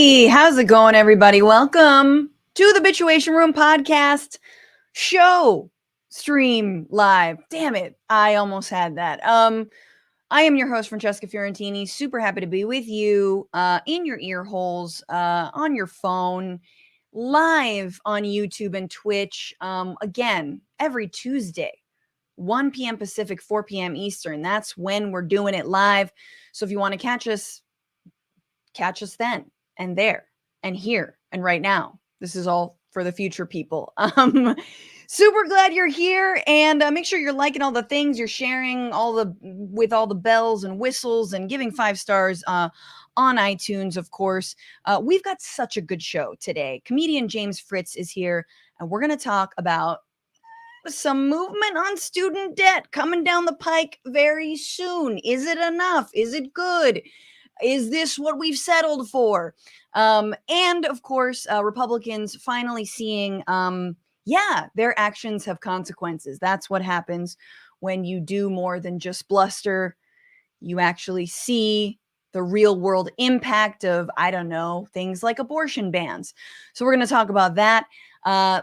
Hey, how's it going, everybody? Welcome to the Bitchuation Room podcast show stream live. Damn it, I almost had that. I am your host, Francesca Fiorentini. Super happy to be with you in your ear holes, on your phone, live on YouTube and Twitch. Again, every Tuesday, 1 p.m. Pacific, 4 p.m. Eastern. That's when we're doing it live. So if you want to catch us then and there and here and right now. This is all for the future people. Super glad you're here, and make sure you're liking all the things, you're sharing with all the bells and whistles, and giving 5 stars on iTunes, of course. We've got such a good show today. Comedian James Fritz is here, and we're going to talk about some movement on student debt coming down the pike very soon. Is it enough? Is it good? Is this what we've settled for? And of course, Republicans finally seeing, their actions have consequences. That's what happens when you do more than just bluster. You actually see the real world impact of, I don't know, things like abortion bans. So we're going to talk about that.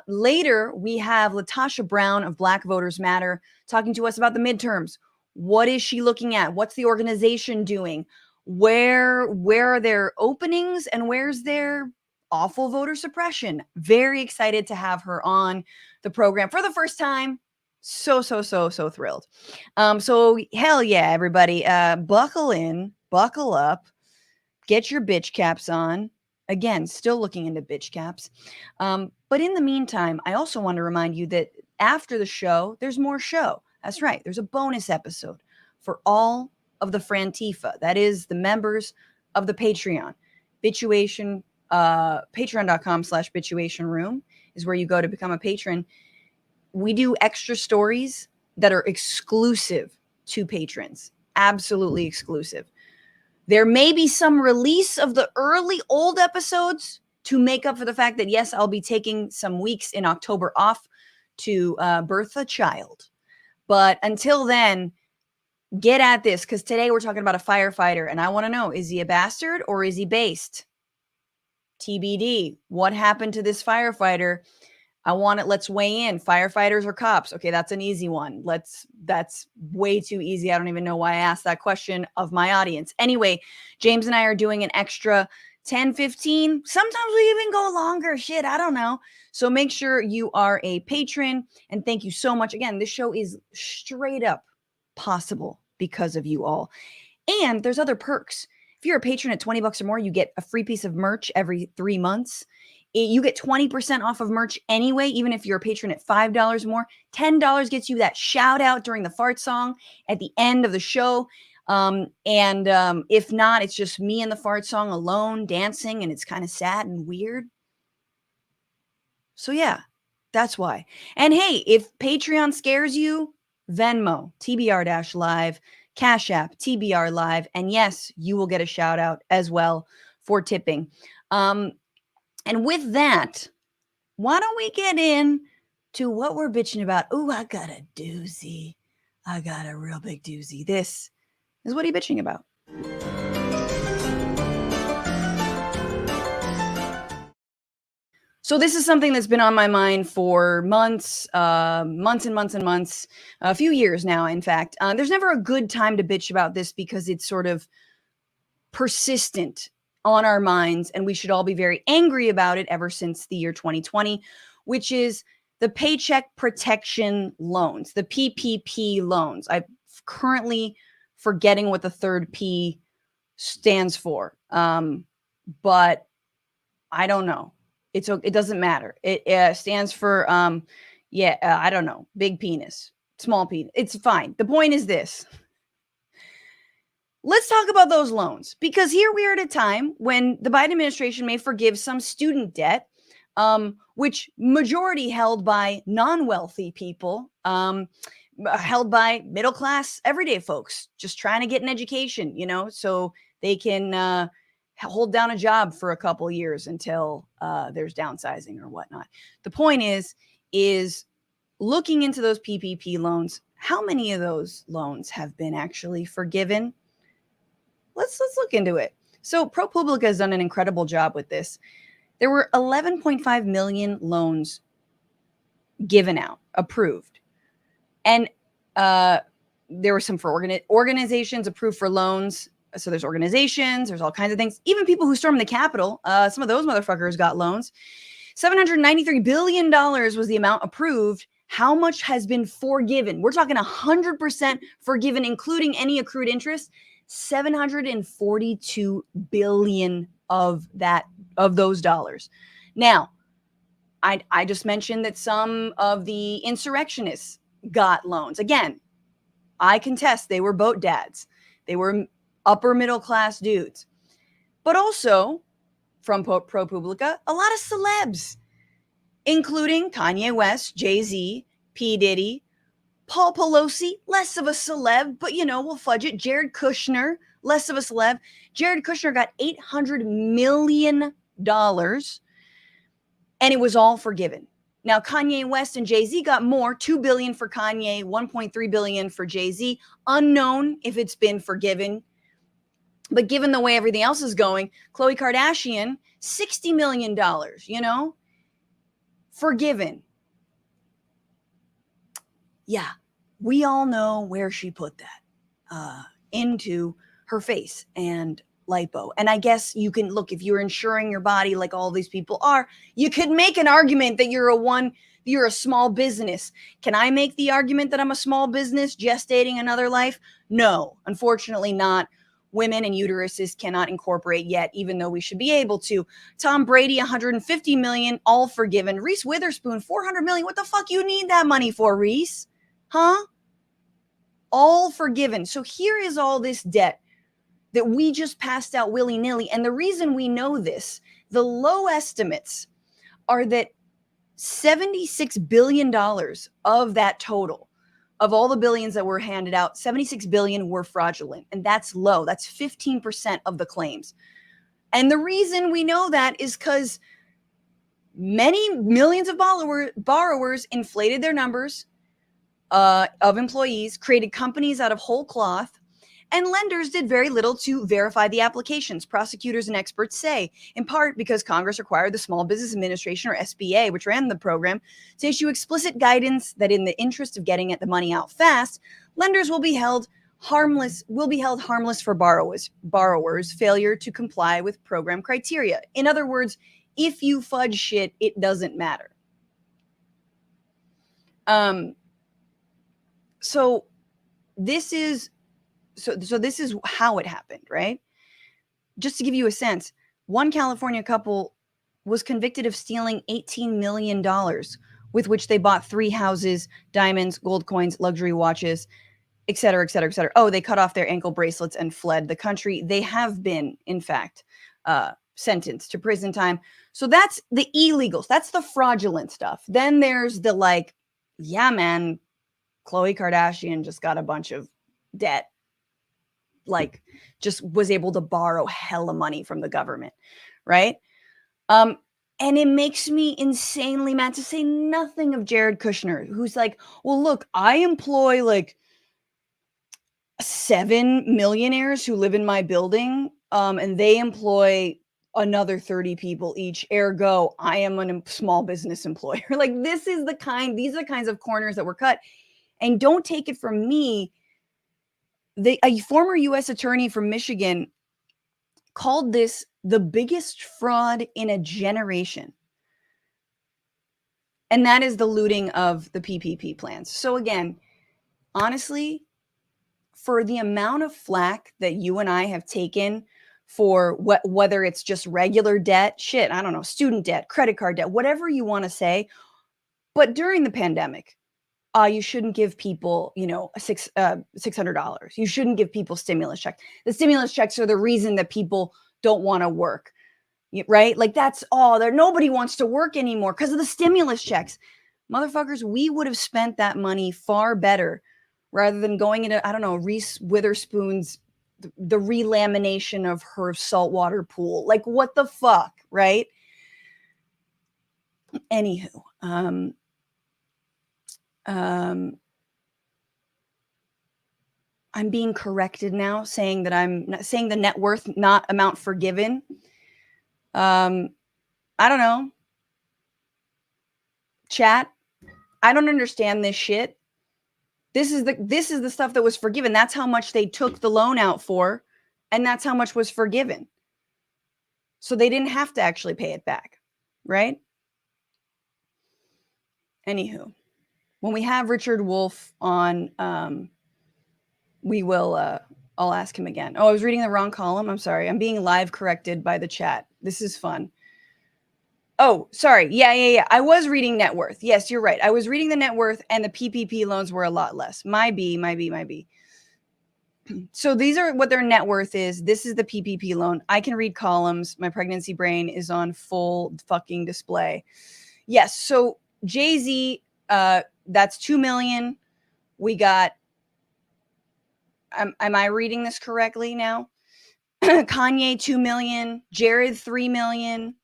Later, we have Latasha Brown of Black Voters Matter talking to us about the midterms. What is she looking at? What's the organization doing? Where are their openings and where's their awful voter suppression? Very excited to have her on the program for the first time. So thrilled. So hell yeah, everybody. Buckle in, buckle up, get your bitch caps on. Again, still looking into bitch caps. But in the meantime, I also want to remind you that after the show, there's more show. That's right. There's a bonus episode for all of the Frantifa. That is the members of the Patreon. Bitchuation, patreon.com/Bitchuation Room is where you go to become a patron. We do extra stories that are exclusive to patrons. Absolutely exclusive. There may be some release of the early old episodes to make up for the fact that, yes, I'll be taking some weeks in October off to birth a child. But until then, get at this, because today we're talking about a firefighter, and I want to know, is he a bastard or is he based? TBD. What happened to this firefighter? Let's weigh in. Firefighters or cops? Okay, that's an easy one. That's way too easy. I don't even know why I asked that question of my audience. Anyway, James and I are doing an extra 10, 15. Sometimes we even go longer. Shit, I don't know. So make sure you are a patron, and thank you so much. Again, this show is straight up possible because of you all. And there's other perks. If you're a patron at $20 or more, you get a free piece of merch every 3 months. You get 20% off of merch anyway, even if you're a patron at $5 or more. $10 gets you that shout out during the fart song at the end of the show. If not, it's just me and the fart song alone dancing, and it's kind of sad and weird. So yeah, that's why. And hey, if Patreon scares you, Venmo, TBR-Live, Cash App, TBR Live, and yes, you will get a shout out as well for tipping. And with that, why don't we get in to what we're bitching about? Oh, I got a doozy. I got a real big doozy. This is what are you bitching about? So this is something that's been on my mind for months, a few years now, in fact. There's never a good time to bitch about this because it's sort of persistent on our minds, and we should all be very angry about it ever since the year 2020, which is the Paycheck Protection Loans, the PPP loans. I'm currently forgetting what the third P stands for, but I don't know. It doesn't matter. It stands for, I don't know, big penis, small penis. It's fine. The point is this. Let's talk about those loans, because here we are at a time when the Biden administration may forgive some student debt, which majority held by non-wealthy people, held by middle-class everyday folks just trying to get an education, so they can hold down a job for a couple years until there's downsizing or whatnot. The point is looking into those PPP loans. How many of those loans have been actually forgiven? Let's look into it. So ProPublica has done an incredible job with this. There were 11.5 million loans given out, approved. And there were some for organizations approved for loans. So there's organizations, there's all kinds of things. Even people who stormed the Capitol, some of those motherfuckers got loans. $793 billion was the amount approved. How much has been forgiven? We're talking 100% forgiven, including any accrued interest. 742 billion of those dollars. Now, I just mentioned that some of the insurrectionists got loans. Again, I contest they were boat dads. They were upper middle class dudes. But also, from ProPublica, a lot of celebs, including Kanye West, Jay-Z, P. Diddy, Paul Pelosi, less of a celeb, but we'll fudge it. Jared Kushner, less of a celeb. Jared Kushner got $800 million, and it was all forgiven. Now, Kanye West and Jay-Z got more, $2 billion for Kanye, $1.3 billion for Jay-Z. Unknown if it's been forgiven. But given the way everything else is going, Khloe Kardashian, $60 million, forgiven. Yeah, we all know where she put that, into her face and lipo. And I guess you can look, if you're insuring your body like all these people are, you could make an argument that you're a small business. Can I make the argument that I'm a small business gestating another life? No, unfortunately not. Women and uteruses cannot incorporate yet, even though we should be able to. Tom Brady, $150 million, all forgiven. Reese Witherspoon, $400 million. What the fuck you need that money for, Reese? Huh? All forgiven. So here is all this debt that we just passed out willy-nilly. And the reason we know this, the low estimates are that $76 billion of that total, of all the billions that were handed out, 76 billion were fraudulent. And that's low. That's 15% of the claims. And the reason we know that is because many millions of borrowers inflated their numbers of employees, created companies out of whole cloth, and lenders did very little to verify the applications, prosecutors and experts say, in part because Congress required the Small Business Administration, or SBA, which ran the program, to issue explicit guidance that in the interest of getting at the money out fast, lenders will be held harmless for borrowers' failure to comply with program criteria. In other words, if you fudge shit, it doesn't matter. So this is how it happened, right? Just to give you a sense, one California couple was convicted of stealing $18 million, with which they bought 3 houses, diamonds, gold coins, luxury watches, et cetera, et cetera, et cetera. Oh, they cut off their ankle bracelets and fled the country. They have been, in fact, sentenced to prison time. So that's the illegals. That's the fraudulent stuff. Then there's the yeah, man, Khloe Kardashian just got a bunch of debt. Just was able to borrow hella money from the government, right? And it makes me insanely mad, to say nothing of Jared Kushner, who's like, well, look, I employ 7 millionaires who live in my building, and they employ another 30 people each. Ergo, I am a small business employer. These are the kinds of corners that were cut. And don't take it from me. A former U.S. attorney from Michigan called this the biggest fraud in a generation. And that is the looting of the PPP plans. So again, honestly, for the amount of flack that you and I have taken for whether it's just regular debt, I don't know, student debt, credit card debt, whatever you want to say. But during the pandemic, you shouldn't give people, $600. You shouldn't give people stimulus checks. The stimulus checks are the reason that people don't want to work, right? That's all. Nobody wants to work anymore because of the stimulus checks. Motherfuckers, we would have spent that money far better rather than going into, I don't know, Reese Witherspoon's, the relamination of her saltwater pool. What the fuck, right? Anywho, I'm being corrected now, saying that I'm not saying the net worth, not amount forgiven. I don't know. Chat, I don't understand this shit. This is the stuff that was forgiven. That's how much they took the loan out for, and that's how much was forgiven. So they didn't have to actually pay it back, right? Anywho, when we have Richard Wolff on, we will I'll ask him again. Oh, I was reading the wrong column. I'm sorry. I'm being live corrected by the chat. This is fun. Oh, sorry. Yeah. I was reading net worth. Yes, you're right. I was reading the net worth, and the PPP loans were a lot less. My B. So these are what their net worth is. This is the PPP loan. I can read columns. My pregnancy brain is on full fucking display. Yes. So Jay-Z, that's 2 million. We got, am I reading this correctly now? Kanye, 2 million. Jared, 3 million.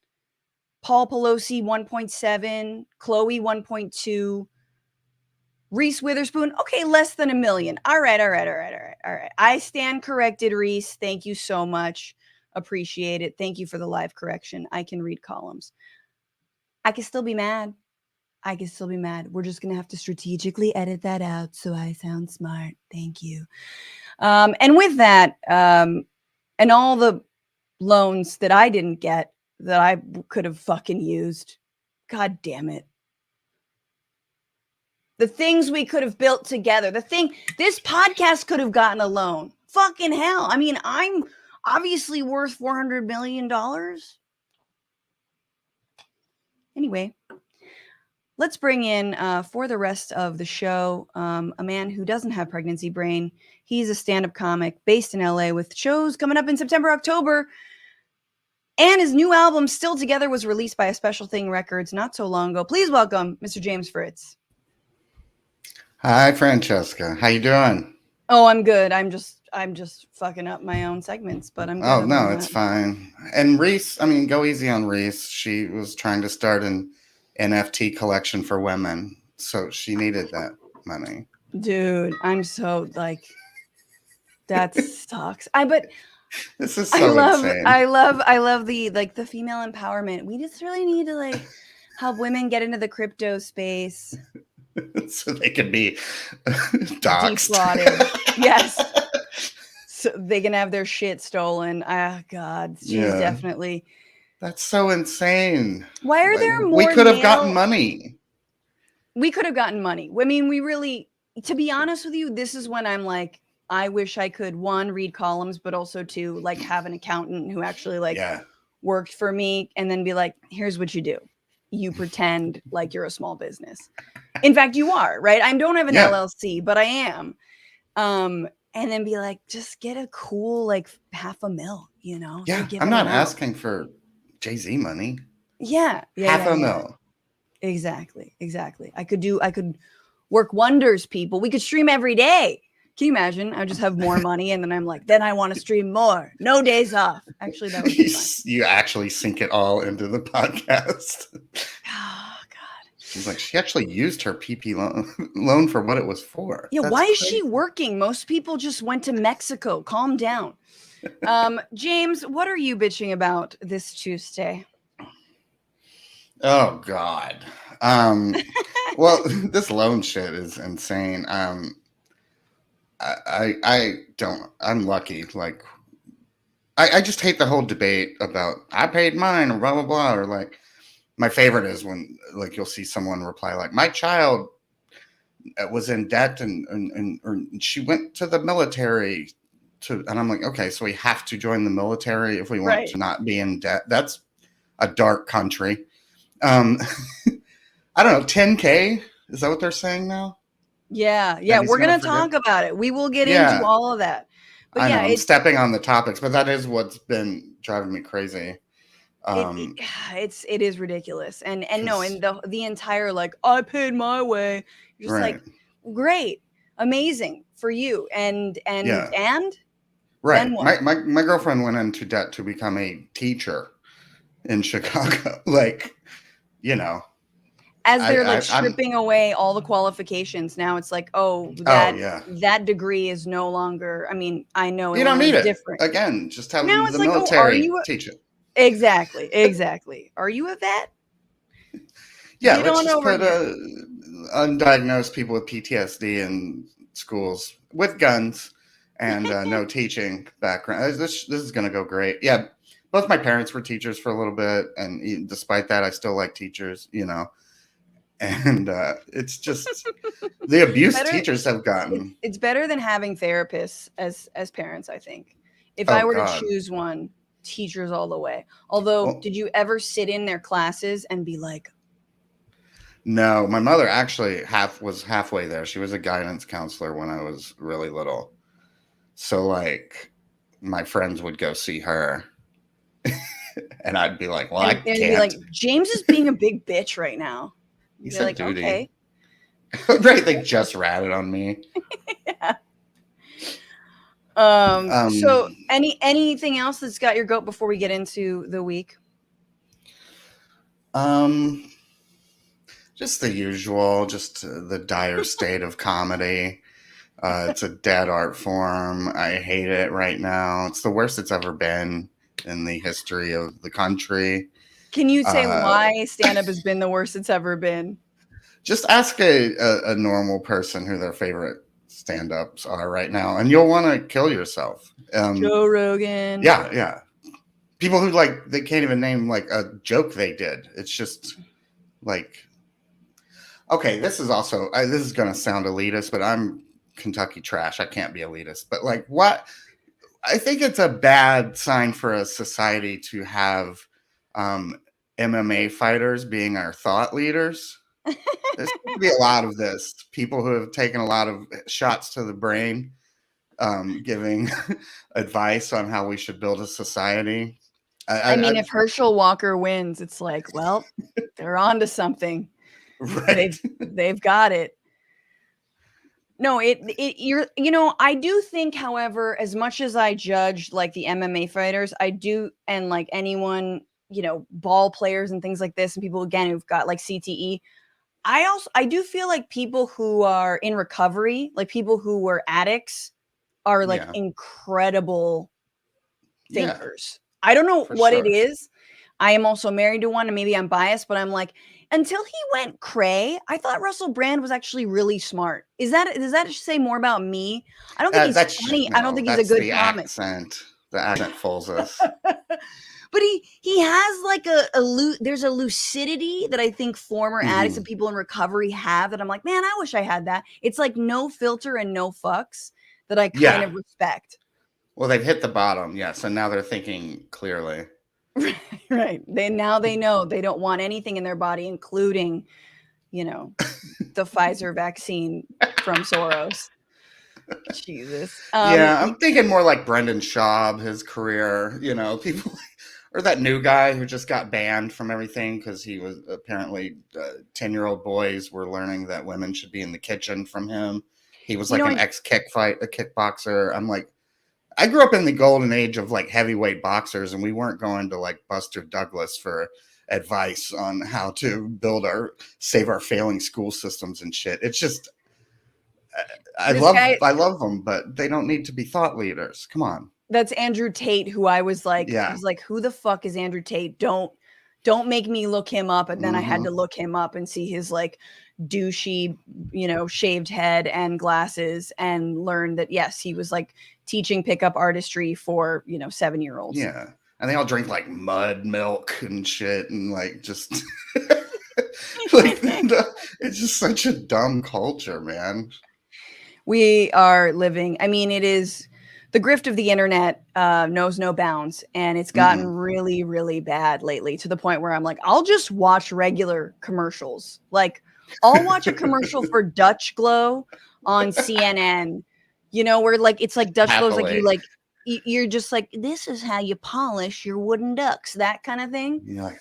Paul Pelosi, 1.7. Chloe, 1.2. Reese Witherspoon, okay, less than 1 million. All right. I stand corrected, Reese. Thank you so much. Appreciate it. Thank you for the live correction. I can read columns. I can still be mad. We're just going to have to strategically edit that out so I sound smart. Thank you. And with that, and all the loans that I didn't get that I could have fucking used. God damn it. The things we could have built together. This podcast could have gotten a loan. Fucking hell. I mean, I'm obviously worth $400 million. Anyway, let's bring in, for the rest of the show, a man who doesn't have pregnancy brain. He's a stand-up comic based in LA with shows coming up in September, October. And his new album, Still Together, was released by A Special Thing Records not so long ago. Please welcome Mr. James Fritz. Hi, Francesca. How you doing? Oh, I'm good. I'm just fucking up my own segments, but I'm good. Oh, no, it's fine. And Reese, I mean, go easy on Reese. She was trying to start an NFT collection for women, so she needed that money. Dude, I'm so like, that sucks. This is so insane. I love the female empowerment. We just really need to like help women get into the crypto space. So they can be doxxed. Defrauded. Yes. So they can have their shit stolen. Ah, God. She's definitely. That's so insane. Why are there more? We could have gotten money. We could have gotten money. I mean, we really, to be honest with you, this is when I'm like, I wish I could, one, read columns, but also two, like have an accountant who actually worked for me, and then be like, here's what you do. You pretend like you're a small business. In fact, you are, right? I don't have an LLC, but I am. And then be like, just get a cool, like $500,000, you know? Yeah, I'm not asking for Jay-Z money. Yeah. $500,000. Exactly. I could work wonders, people. We could stream every day. Can you imagine? I just have more money, and then I'm like, then I want to stream more. No days off. Actually, that would be fun. You actually sink it all into the podcast. Oh, God. She's like, she actually used her PP loan for what it was for. Yeah, that's why is she working? Most people just went to Mexico. Calm down. James, what are you bitching about this Tuesday? Oh, God. Well, this loan shit is insane. I'm lucky. Like, I just hate the whole debate about I paid mine or blah, blah, blah. Or like, my favorite is when like you'll see someone reply like, my child was in debt and she went to the military and I'm like, okay, so we have to join the military if we want to not be in debt. That's a dark country. I don't know, 10K? Is that what they're saying now? Yeah, we're going to talk about it. We will get into all of that. But I know, I'm stepping on the topics, but that is what's been driving me crazy. It is ridiculous. And the entire like, I paid my way. You're just like, great, amazing for you. And right. My girlfriend went into debt to become a teacher in Chicago. Like, you know. as they're like stripping away all the qualifications. Now it's like, oh, that degree is no longer. I mean, I know you don't need it. Different. Again, just have now the it's like, military teach it. Exactly. Are you a vet? Yeah, let's just put undiagnosed people with PTSD in schools with guns and no teaching background. This is going to go great. Yeah, both my parents were teachers for a little bit, and despite that, I still like teachers, you know. And it's just the abuse teachers have gotten. It's better than having therapists as parents, I think. If I were to choose one, teachers all the way. Although, did you ever sit in their classes and be like, no, my mother actually was halfway there. She was a guidance counselor when I was really little. So like my friends would go see her and I'd be like, well, I can't. Be like, James is being a big bitch right now. He's like, duty. Okay. Right. They just ratted on me. Yeah. So anything else that's got your goat before we get into the week? Just the usual, just the dire state of comedy. It's a dead art form. I hate it right now. It's the worst it's ever been in the history of the country. Can you say why stand-up has been the worst it's ever been? Just ask a normal person who their favorite stand-ups are right now, and you'll want to kill yourself. Joe Rogan. Yeah. People who they can't even name like a joke they did. It's just like, okay, this is also, this is going to sound elitist, but I'm Kentucky trash. I can't be elitist, but like what? I think it's a bad sign for a society to have MMA fighters being our thought leaders. There's going to be a lot of this. People who have taken a lot of shots to the brain, giving advice on how we should build a society. I mean, if Herschel Walker wins, it's like, well, they're on to something. Right. They've got it. No, I do think, however, as much as I judge like the MMA fighters, I do, and like anyone, ball players and things like this, and people again who've got like CTE, I do feel like people who are in recovery, like people who were addicts, are like incredible thinkers. I don't know what it is. I am also married to one, and maybe I'm biased, but I'm like, until he went cray, I thought Russell Brand was actually really smart. Does that say more about me? I don't think he's funny. I don't think he's a good comic. The accent fools us. But he has like there's a lucidity that I think former addicts and people in recovery have that I'm like, man, I wish I had that. It's like no filter and no fucks that I kind of respect. Well, they've hit the bottom, so now they're thinking clearly. Right. They know they don't want anything in their body, including, the Pfizer vaccine from Soros. Jesus. I'm thinking more like Brendan Schaub, his career, people, or that new guy who just got banned from everything because he was apparently 10-year-old boys were learning that women should be in the kitchen from him. He was like an kickboxer. I'm like, I grew up in the golden age of like heavyweight boxers, and we weren't going to like Buster Douglas for advice on how to save our failing school systems and shit. It's just, I love them, but they don't need to be thought leaders. Come on. That's Andrew Tate, who I was like, I was like, who the fuck is Andrew Tate? Don't make me look him up. And then I had to look him up and see his like douchey, shaved head and glasses, and learn that yes, he was like teaching pickup artistry for 7-year-olds. Yeah, and they all drink like mud milk and shit, and like just like it's just such a dumb culture, man. We are living. I mean, it is the grift of the internet knows no bounds, and it's gotten really, really bad lately to the point where I'm like, I'll just watch regular commercials. Like, I'll watch a commercial for Dutch Glow on CNN. Where like it's like Dutch Glow's like you're just like, this is how you polish your wooden ducks, that kind of thing. You're like,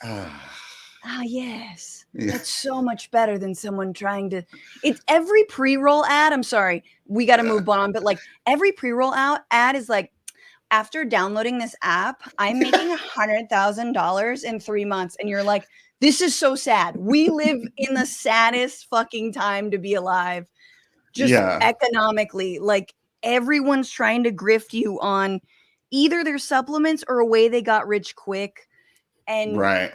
yes. Yeah. That's so much better than someone trying to. It's every pre-roll ad. I'm sorry, we got to move on, but like every pre-roll out ad is like, after downloading this app, I'm making $100,000 in 3 months, and you're like, This is so sad. We live in the saddest fucking time to be alive. Just economically, like everyone's trying to grift you on either their supplements or a way they got rich quick. And right.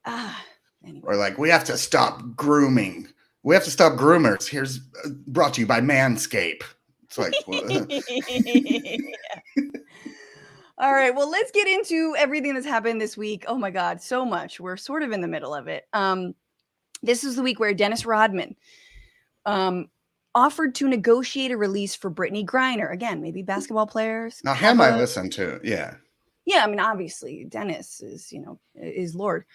Anyway. Or like, we have to stop grooming. We have to stop groomers. Here's brought to you by Manscaped. It's like, All right, well, let's get into everything that's happened this week. Oh my God, so much. We're sort of in the middle of it. This is the week where Dennis Rodman offered to negotiate a release for Brittany Griner. Again, maybe basketball players. Now, him I listen to, yeah. Yeah, I mean, obviously, Dennis is, is Lord.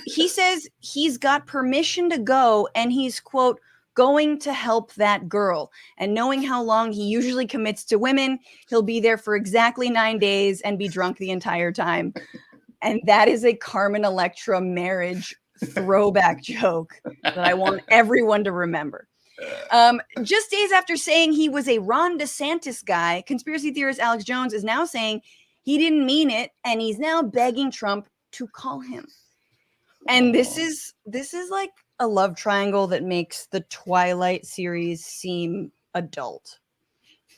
He says he's got permission to go, and he's, quote, going to help that girl. And knowing how long he usually commits to women, he'll be there for exactly 9 days and be drunk the entire time. And that is a Carmen Electra marriage throwback joke that I want everyone to remember. Just days after saying he was a Ron DeSantis guy, conspiracy theorist Alex Jones is now saying he didn't mean it, and he's now begging Trump to call him. And this is like a love triangle that makes the Twilight series seem adult.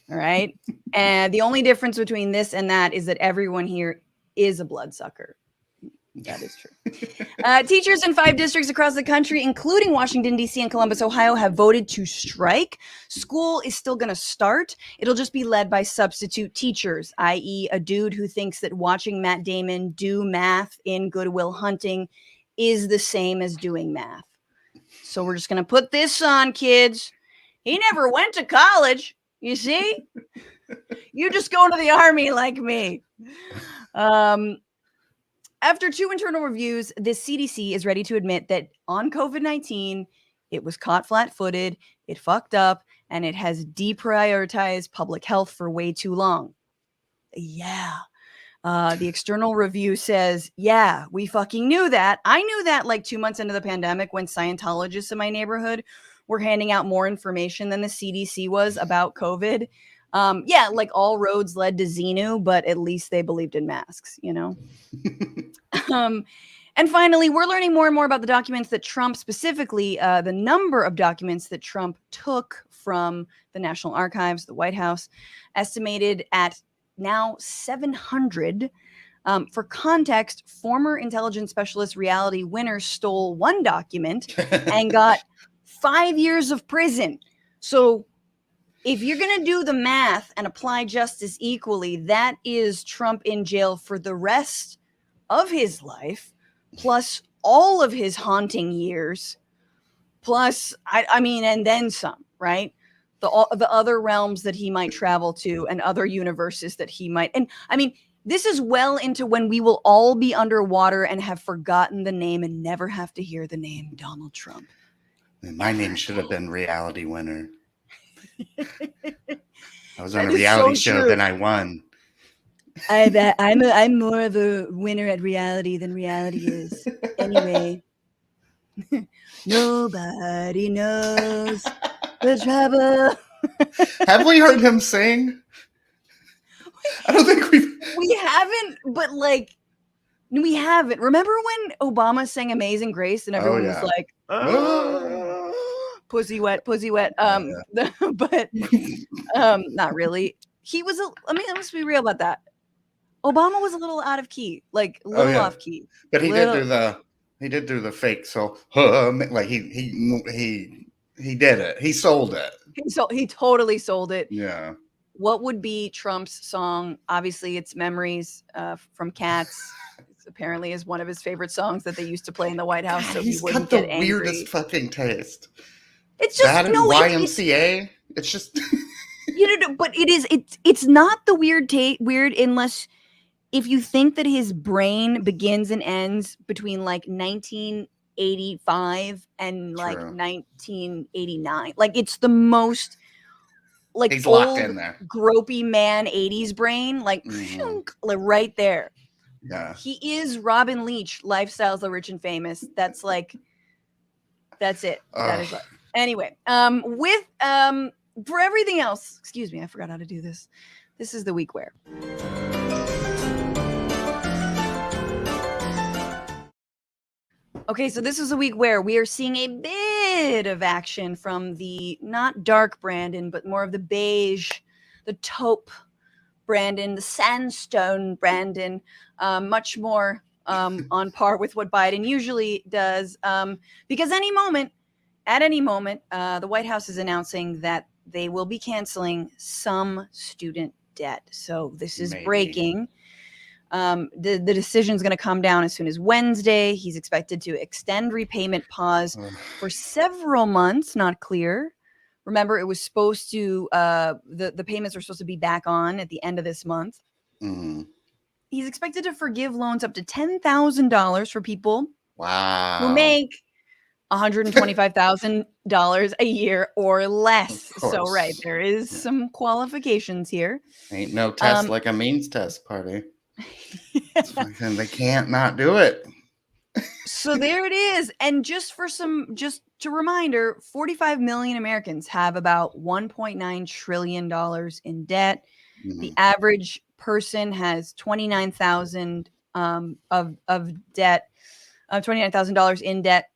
All right. And the only difference between this and that is that everyone here is a bloodsucker. That is true. Teachers in 5 districts across the country, including Washington, D.C. and Columbus, Ohio, have voted to strike. School is still going to start. It'll just be led by substitute teachers, i.e. a dude who thinks that watching Matt Damon do math in Good Will Hunting is the same as doing math. So we're just going to put this on, kids. He never went to college, you see? You just go to the army like me. After 2 internal reviews, the CDC is ready to admit that on COVID-19, it was caught flat-footed, it fucked up, and it has deprioritized public health for way too long. Yeah. The external review says, yeah, we fucking knew that. I knew that like 2 months into the pandemic when Scientologists in my neighborhood were handing out more information than the CDC was about COVID. Yeah, like all roads led to Xenu, but at least they believed in masks, And finally, we're learning more and more about the documents that Trump, specifically the number of documents that Trump took from the National Archives, the White House, estimated at now 700. For context, former intelligence specialist Reality Winner stole 1 document and got 5 years of prison. So if you're going to do the math and apply justice equally, that is Trump in jail for the rest of his life, plus all of his haunting years, plus, I mean, and then some, right? The other realms that he might travel to and other universes that he might. And I mean, this is well into when we will all be underwater and have forgotten the name and never have to hear the name Donald Trump. My name should have been Reality Winner. I was on a reality show, then I won. I'm more of a winner at reality than reality is. Anyway, nobody knows the trouble. Have we heard him sing? I don't think we haven't, but like we haven't. Remember when Obama sang Amazing Grace and everyone was like, pussy wet. But not really. He was let's be real about that. Obama was a little out of key, like a little off key. But he did do the fake. So like he did it. He sold it. He totally sold it. Yeah. What would be Trump's song? Obviously, it's Memories from Cats. It's apparently is one of his favorite songs that they used to play in the White House. So he wouldn't get angry. He's got the weirdest fucking taste. It's just that and YMCA. It's just but it's not the weird unless if you think that his brain begins and ends between like 1985 and like 1989. Like it's the most like he's old, locked in there. Gropey man 80s brain, like, like right there. Yeah. He is Robin Leach, Lifestyles of Rich and Famous. That's like that's it. That is anyway. With for everything else, excuse me, I forgot how to do this. This is the week where. Okay, so this is a week where we are seeing a bit of action from the not dark Brandon, but more of the beige, the taupe Brandon, the sandstone Brandon, much more on par with what Biden usually does. Because at any moment, the White House is announcing that they will be canceling some student debt. So this is Maybe. breaking. The decision is going to come down as soon as Wednesday. He's expected to extend repayment pause for several months, not clear. Remember, it was supposed to, the payments are supposed to be back on at the end of this month. Mm-hmm. He's expected to forgive loans up to $10,000 for people who make $125,000 a year or less. So, right, there is some qualifications here. Ain't no test like a means test, party. They can't not do it. So there it is. And just to reminder, 45 million Americans have about $1.9 trillion in debt. Mm-hmm. The average person has 29,000 of debt, $29,000 in debt.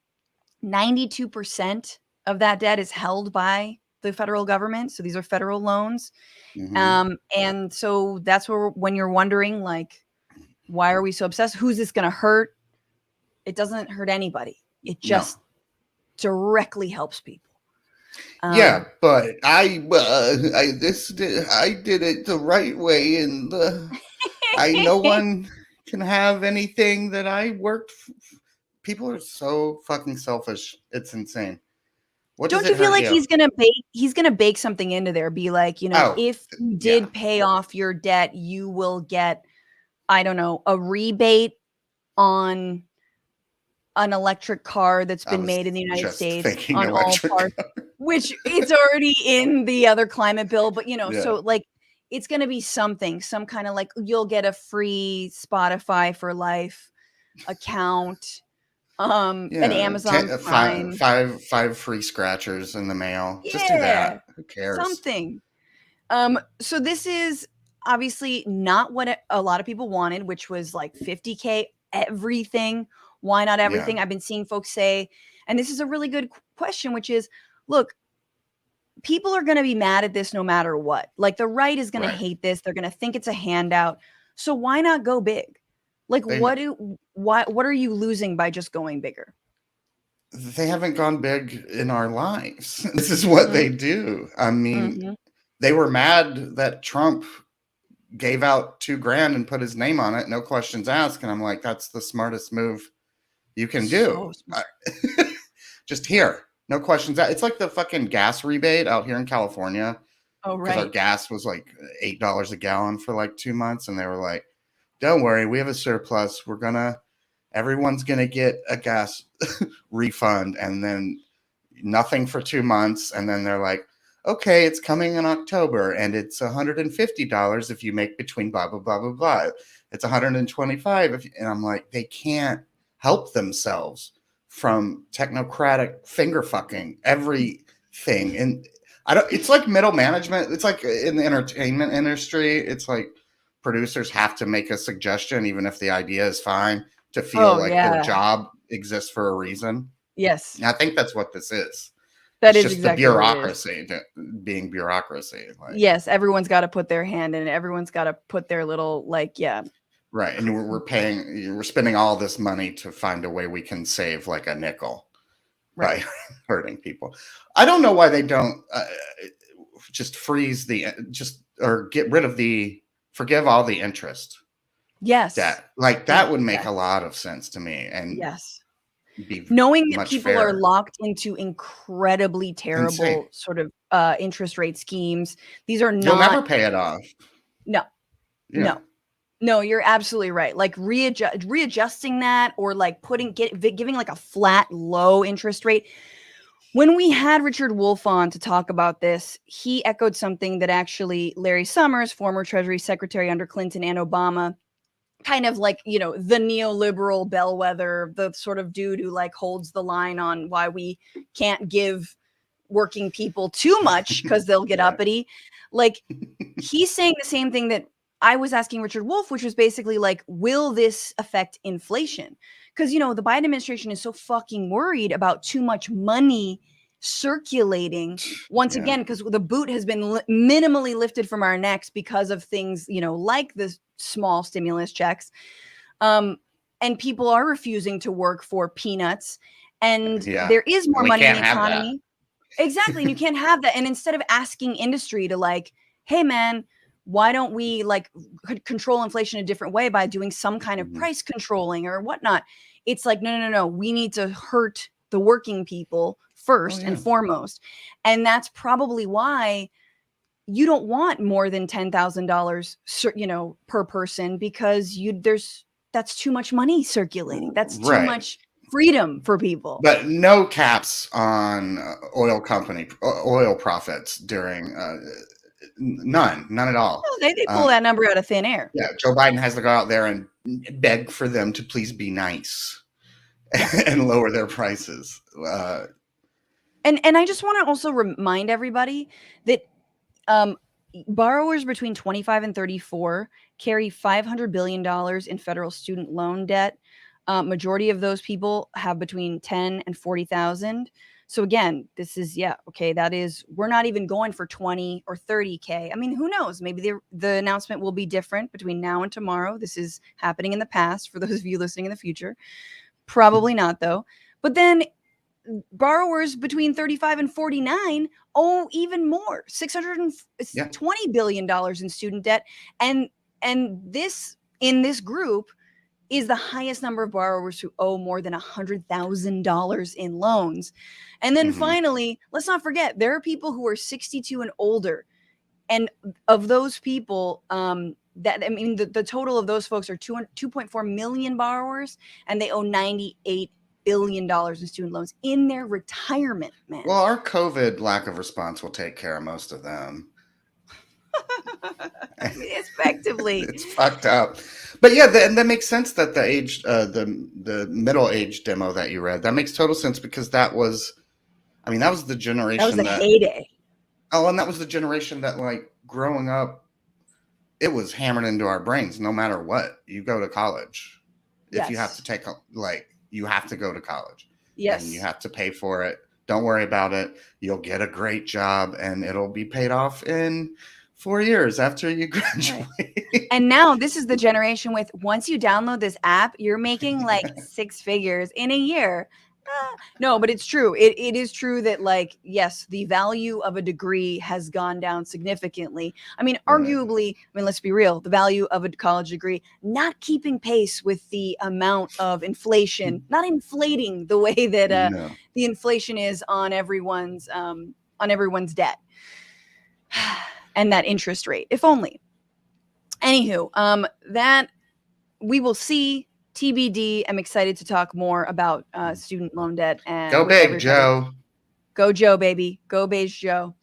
92% of that debt is held by the federal government. So these are federal loans. Mm-hmm. And so that's when you're wondering, like, why are we so obsessed? Who's this going to hurt? It doesn't hurt anybody. It just directly helps people. Yeah, but I did it the right way, and no one can have anything that I worked. People are so fucking selfish. It's insane. Don't you feel like he's gonna bake something into there? Be like, if you did pay off your debt, you will get, I don't know, a rebate on an electric car that's been made in the United States on all parts, which it's already in the other climate bill. But so like it's gonna be some kind of like you'll get a free Spotify for life account. An Amazon Prime. Five free scratchers in the mail. Yeah, just do that. Who cares? Something. So this is obviously not what a lot of people wanted, which was like $50K everything. Why not everything? Yeah. I've been seeing folks say, and this is a really good question, which is, look, people are going to be mad at this no matter what. Like the right is going to hate this. They're going to think it's a handout. So why not go big? Like what are you losing by just going bigger? They haven't gone big in our lives. This is what they do. I mean, they were mad that Trump gave out $2,000 and put his name on it. No questions asked. And I'm like, that's the smartest move you can do. Just here. No questions asked. It's like the fucking gas rebate out here in California. Oh, right. Because our gas was like $8 a gallon for like 2 months. And they were like, don't worry, we have a surplus. Everyone's going to get a gas refund, and then nothing for 2 months. And then they're like, okay, it's coming in October, and it's $150 if you make between blah, blah, blah, blah, blah. It's $125. And I'm like, they can't help themselves from technocratic finger fucking everything. And it's like middle management. It's like in the entertainment industry. It's like, producers have to make a suggestion, even if the idea is fine, to feel their job exists for a reason. Yes. And I think that's what this is. It's just exactly the bureaucracy being bureaucracy. Like, yes, everyone's got to put their hand in it. Everyone's got to put their little, Right. And we're spending all this money to find a way we can save like a nickel by hurting people. I don't know why they don't just freeze or get rid of forgive all the interest. Yes. That would make a lot of sense to me. And knowing that people are locked into incredibly terrible sort of interest rate schemes. These are not. You'll never pay it off. No. Yeah. No, you're absolutely right. Like readjusting that, or like giving like a flat low interest rate. When we had Richard Wolff on to talk about this, he echoed something that actually Larry Summers, former Treasury Secretary under Clinton and Obama, kind of like, the neoliberal bellwether, the sort of dude who like holds the line on why we can't give working people too much because they'll get uppity. Like he's saying the same thing that I was asking Richard Wolff, which was basically like, will this affect inflation? Because, the Biden administration is so fucking worried about too much money circulating once again, because the boot has been minimally lifted from our necks because of things, like the small stimulus checks. And people are refusing to work for peanuts. And there is more money in the economy. Exactly. And you can't have that. And instead of asking industry to like, hey, man, why don't we like control inflation a different way by doing some kind of price controlling or whatnot? It's like, no. We need to hurt the working people first and foremost. And that's probably why you don't want more than $10,000, per person, because that's too much money circulating. That's too much freedom for people. But no caps on oil profits during none at all. No, they pull that number out of thin air. Yeah, Joe Biden has to go out there and beg for them to please be nice and lower their prices. And I just want to also remind everybody that borrowers between 25 and 34 carry $500 billion in federal student loan debt. Majority of those people have between 10 and 40,000. So again, this is, that is, we're not even going for 20 or 30K. I mean, who knows? Maybe the announcement will be different between now and tomorrow. This is happening in the past for those of you listening in the future. Probably not though. But then borrowers between 35 and 49 owe even more, $620 billion in student debt. And this, in this group, is the highest number of borrowers who owe more than $100,000 in loans. And then finally, let's not forget, there are people who are 62 and older. And of those people, the total of those folks are 2.4 million borrowers, and they owe $98 billion in student loans in their retirement, man. Well, our COVID lack of response will take care of most of them. Effectively. It's fucked up. But yeah, that makes sense that the age, the middle age demo that you read, that makes total sense, because that was the generation that was the heyday. Oh, and that was the generation that, like, growing up, it was hammered into our brains. No matter what, you go to college. If you have to you have to go to college. Yes. And you have to pay for it. Don't worry about it. You'll get a great job, and it'll be paid off in 4 years after you graduate. Right. And now this is the generation with, once you download this app, you're making like six figures in a year. No, but it's true. It is true that, like, yes, the value of a degree has gone down significantly. I mean, arguably, let's be real, the value of a college degree not keeping pace with the amount of inflation, not inflating the way that the inflation is on everyone's debt. And that interest rate, if only. Anywho, that we will see. TBD. I'm excited to talk more about student loan debt. And go big, Joe. Go Joe, baby. Go beige Joe.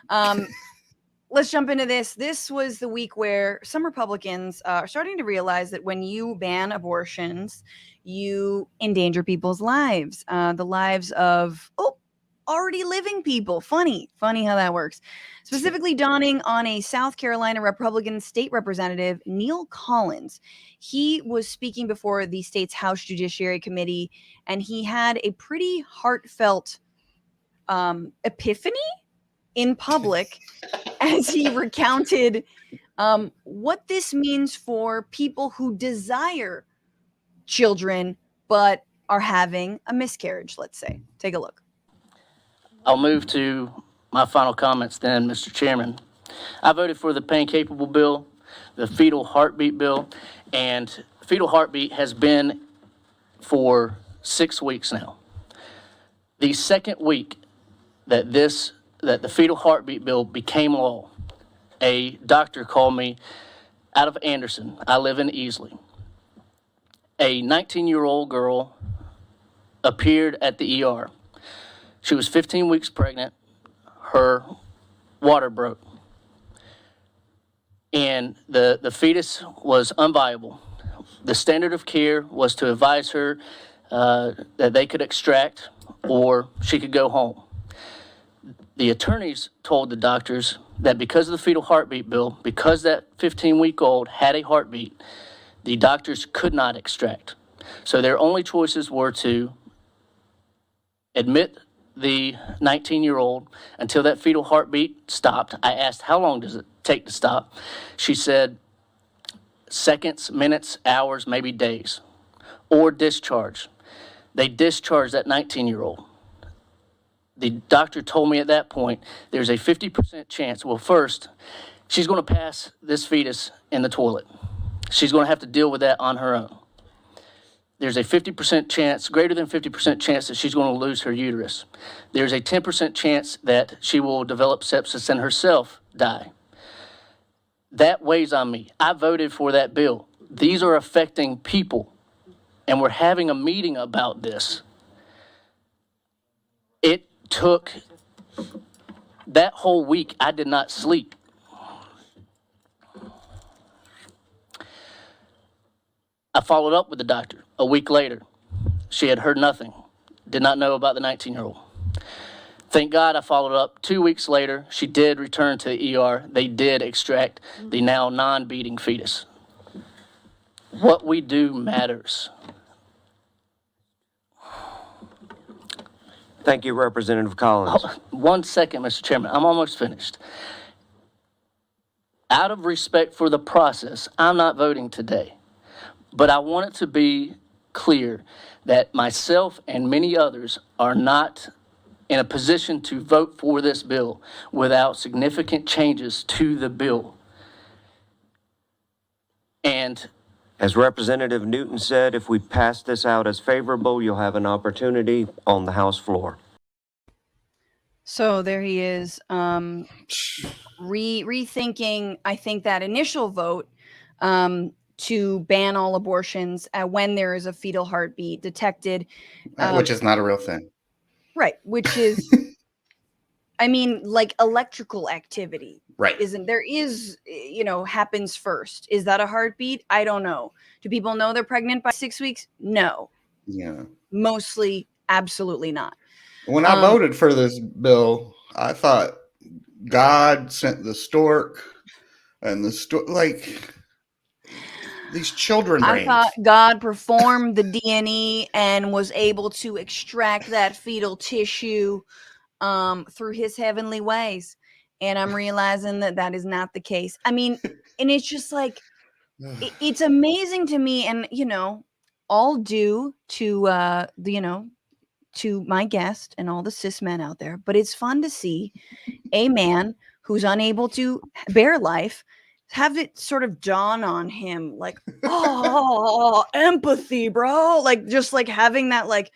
Let's jump into this. This was the week where some Republicans are starting to realize that when you ban abortions, you endanger people's lives, the lives of already living people. Funny how that works. Specifically dawning on a South Carolina Republican state representative, Neil Collins. He was speaking before the state's House Judiciary Committee, and he had a pretty heartfelt epiphany in public as he recounted what this means for people who desire children but are having a miscarriage, let's say. Take a look. I'll move to my final comments then, Mr. Chairman. I voted for the pain-capable bill, the fetal heartbeat bill, and fetal heartbeat has been for 6 weeks now. The second week that the fetal heartbeat bill became law, a doctor called me out of Anderson. I live in Easley. A 19-year-old girl appeared at the ER. She was 15 weeks pregnant. Her water broke. And the fetus was unviable. The standard of care was to advise her that they could extract or she could go home. The attorneys told the doctors that because of the fetal heartbeat bill, because that 15-week-old had a heartbeat, the doctors could not extract. So their only choices were to admit the 19-year-old until that fetal heartbeat stopped. I asked, how long does it take to stop? She said, seconds, minutes, hours, maybe days. Or discharge. They discharged that 19-year-old. The doctor told me at that point, there's a 50% chance. Well, first, she's going to pass this fetus in the toilet. She's going to have to deal with that on her own. There's a 50% chance, greater than 50% chance that she's going to lose her uterus. There's a 10% chance that she will develop sepsis and herself die. That weighs on me. I voted for that bill. These are affecting people, and we're having a meeting about this. It took that whole week, I did not sleep. I followed up with the doctor a week later. She had heard nothing, did not know about the 19-year-old. Thank God I followed up 2 weeks later. She did return to the ER. They did extract the now non-beating fetus. What we do matters. Thank you, Representative Collins. 1 second, Mr. Chairman. I'm almost finished. Out of respect for the process, I'm not voting today. But I want it to be clear that myself and many others are not in a position to vote for this bill without significant changes to the bill. And As Representative Newton said, if we pass this out as favorable, you'll have an opportunity on the House floor. So there he is, rethinking, I think, that initial vote to ban all abortions when there is a fetal heartbeat detected. Which is not a real thing. Right, which is, I mean, like electrical activity. Right. Happens first. Is that a heartbeat? I don't know. Do people know they're pregnant by 6 weeks? No. Yeah. Mostly, absolutely not. When I voted for this bill, I thought God sent the stork and these children brains. I thought God performed the D&E and was able to extract that fetal tissue through his heavenly ways. And I'm realizing that is not the case. I mean, and it's just like, it's amazing to me. And, all due to, to my guest and all the cis men out there. But it's fun to see a man who's unable to bear life have it sort of dawn on him, like, oh, empathy, bro. Like, just like having that, like,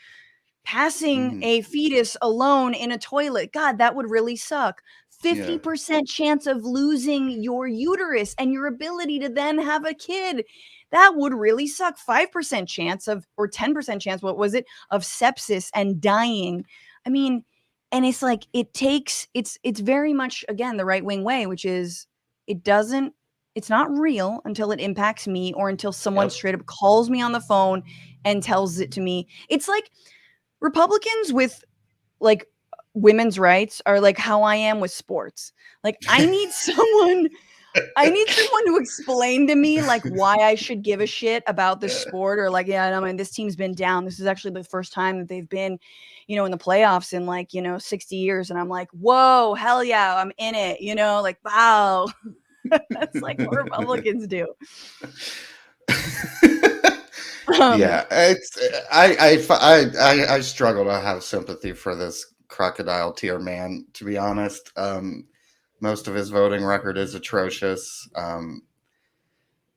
passing a fetus alone in a toilet. God, that would really suck. 50% chance of losing your uterus and your ability to then have a kid. That would really suck. 5% chance or 10% chance, what was it, of sepsis and dying. I mean, and it's like, it's very much, again, the right-wing way, which is it's not real until it impacts me or until someone straight up calls me on the phone and tells it to me. It's like Republicans with like women's rights are like how I am with sports. Like I need someone to explain to me like why I should give a shit about this sport, or like, yeah, I mean, this team's been down. This is actually the first time that they've been, in the playoffs in like, 60 years. And I'm like, whoa, hell yeah, I'm in it, like, wow. That's like what Republicans do. Yeah, it's I struggle to have sympathy for this crocodile tear man, to be honest. Most of his voting record is atrocious.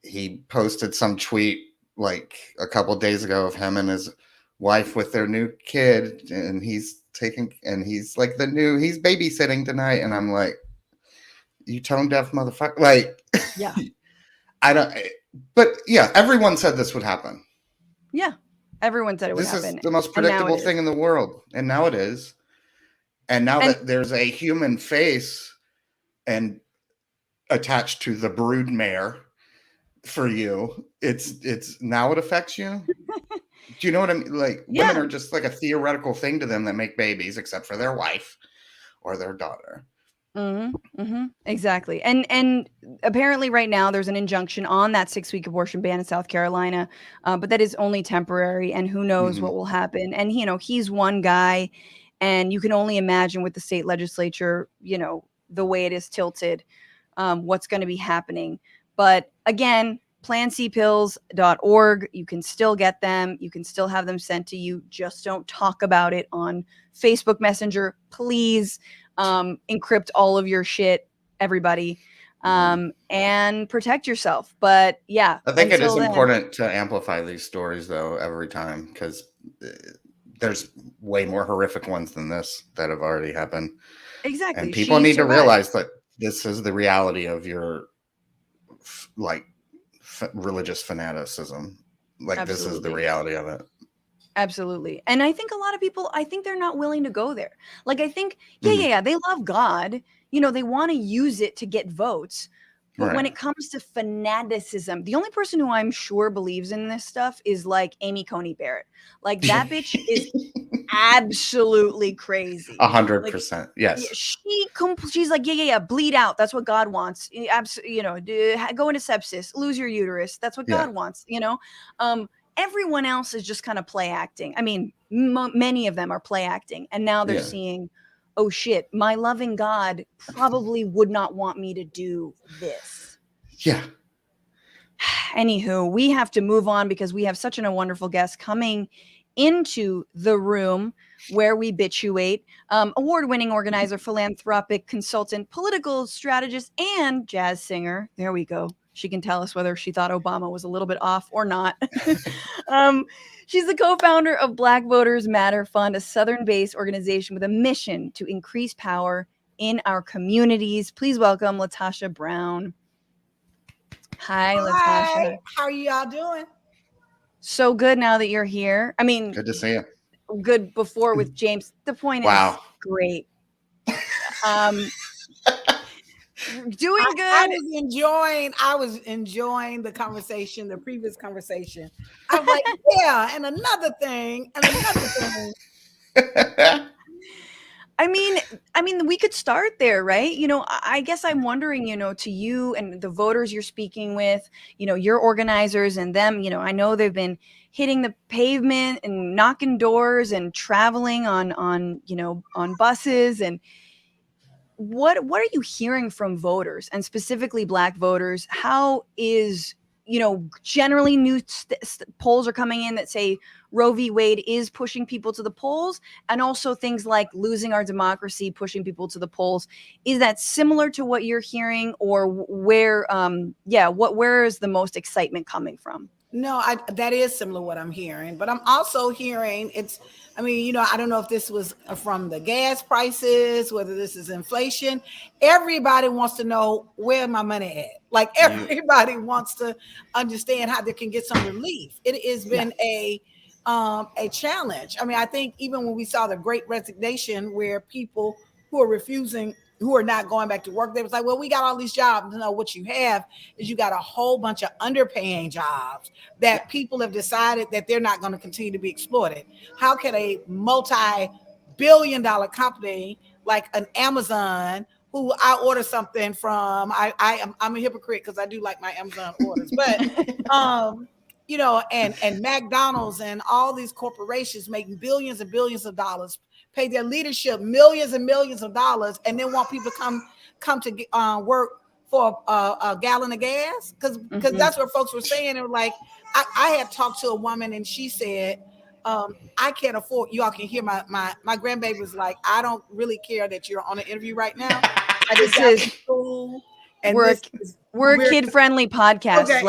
He posted some tweet like a couple days ago of him and his wife with their new kid, and he's like he's babysitting tonight, and I'm like, you tone deaf motherfucker. Like, yeah. But yeah, everyone said this would happen. Yeah. Everyone said it would happen. This is the most predictable thing in the world. And now it is. And now that there's a human face and attached to the broodmare for you, it's now it affects you. Do you know what I mean? Like, women are just like a theoretical thing to them that make babies, except for their wife or their daughter. Exactly. And apparently right now there's an injunction on that 6-week abortion ban in South Carolina, but that is only temporary, and who knows what will happen. And he's one guy, and you can only imagine with the state legislature, the way it is tilted, what's going to be happening. But again, plancpills.org, you can still get them. You can still have them sent to you. Just don't talk about it on Facebook Messenger, please. Encrypt all of your shit, everybody, and protect yourself. But yeah, I think it is important to amplify these stories though every time, because there's way more horrific ones than this that have already happened. Exactly. And people need to realize that this is the reality of your religious fanaticism. This is the reality of it. Absolutely. And I think a lot of people, they're not willing to go there. Like, I think, they love God. They want to use it to get votes. But when it comes to fanaticism, the only person who I'm sure believes in this stuff is like Amy Coney Barrett. Like, that bitch is absolutely crazy. 100%. Yes. She's like, bleed out. That's what God wants. Go into sepsis, lose your uterus. That's what God wants. Everyone else is just kind of play acting. I mean, many of them are play acting. And now they're seeing, oh shit, my loving God probably would not want me to do this. Yeah. Anywho, we have to move on because we have such a wonderful guest coming into the room where we bitchuate. Award-winning organizer, philanthropic consultant, political strategist, and jazz singer. There we go. She can tell us whether she thought Obama was a little bit off or not. She's the co-founder of Black Voters Matter Fund, a Southern-based organization with a mission to increase power in our communities. Please welcome Latasha Brown. Hi, Latasha. How are y'all doing? So good now that you're here. I mean, good to see you. Good before with James. The point is great. Doing good. I was enjoying the conversation, the previous conversation. I was like, yeah, and another thing, and another thing. I mean, we could start there, right? I guess I'm wondering, to you and the voters you're speaking with, your organizers and them, I know they've been hitting the pavement and knocking doors and traveling on buses. And what are you hearing from voters, and specifically Black voters? How is, generally new polls are coming in that say Roe v. Wade is pushing people to the polls, and also things like losing our democracy pushing people to the polls. Is that similar to what you're hearing, or where is the most excitement coming from? No, that is similar to what I'm hearing, but I'm also hearing I don't know if this was from the gas prices, whether this is inflation. Everybody wants to know where my money at. Like, everybody wants to understand how they can get some relief. It has been a challenge. I mean, I think even when we saw the Great Resignation, where people who are not going back to work, they was like, well, we got all these jobs. No, what you have is you got a whole bunch of underpaying jobs that people have decided that they're not going to continue to be exploited. How can a multi-billion-dollar company like an Amazon, who I order something from, I'm a hypocrite because I do like my Amazon orders, but and McDonald's and all these corporations making billions and billions of dollars, pay their leadership millions and millions of dollars, and then want people to come to work for a gallon of gas? Because that's what folks were saying. They were like, I had talked to a woman, and she said, I can't afford, y'all can hear my grandbaby was like, I don't really care that you're on an interview right now. I just got to school. And we're a kid-friendly podcast. Okay.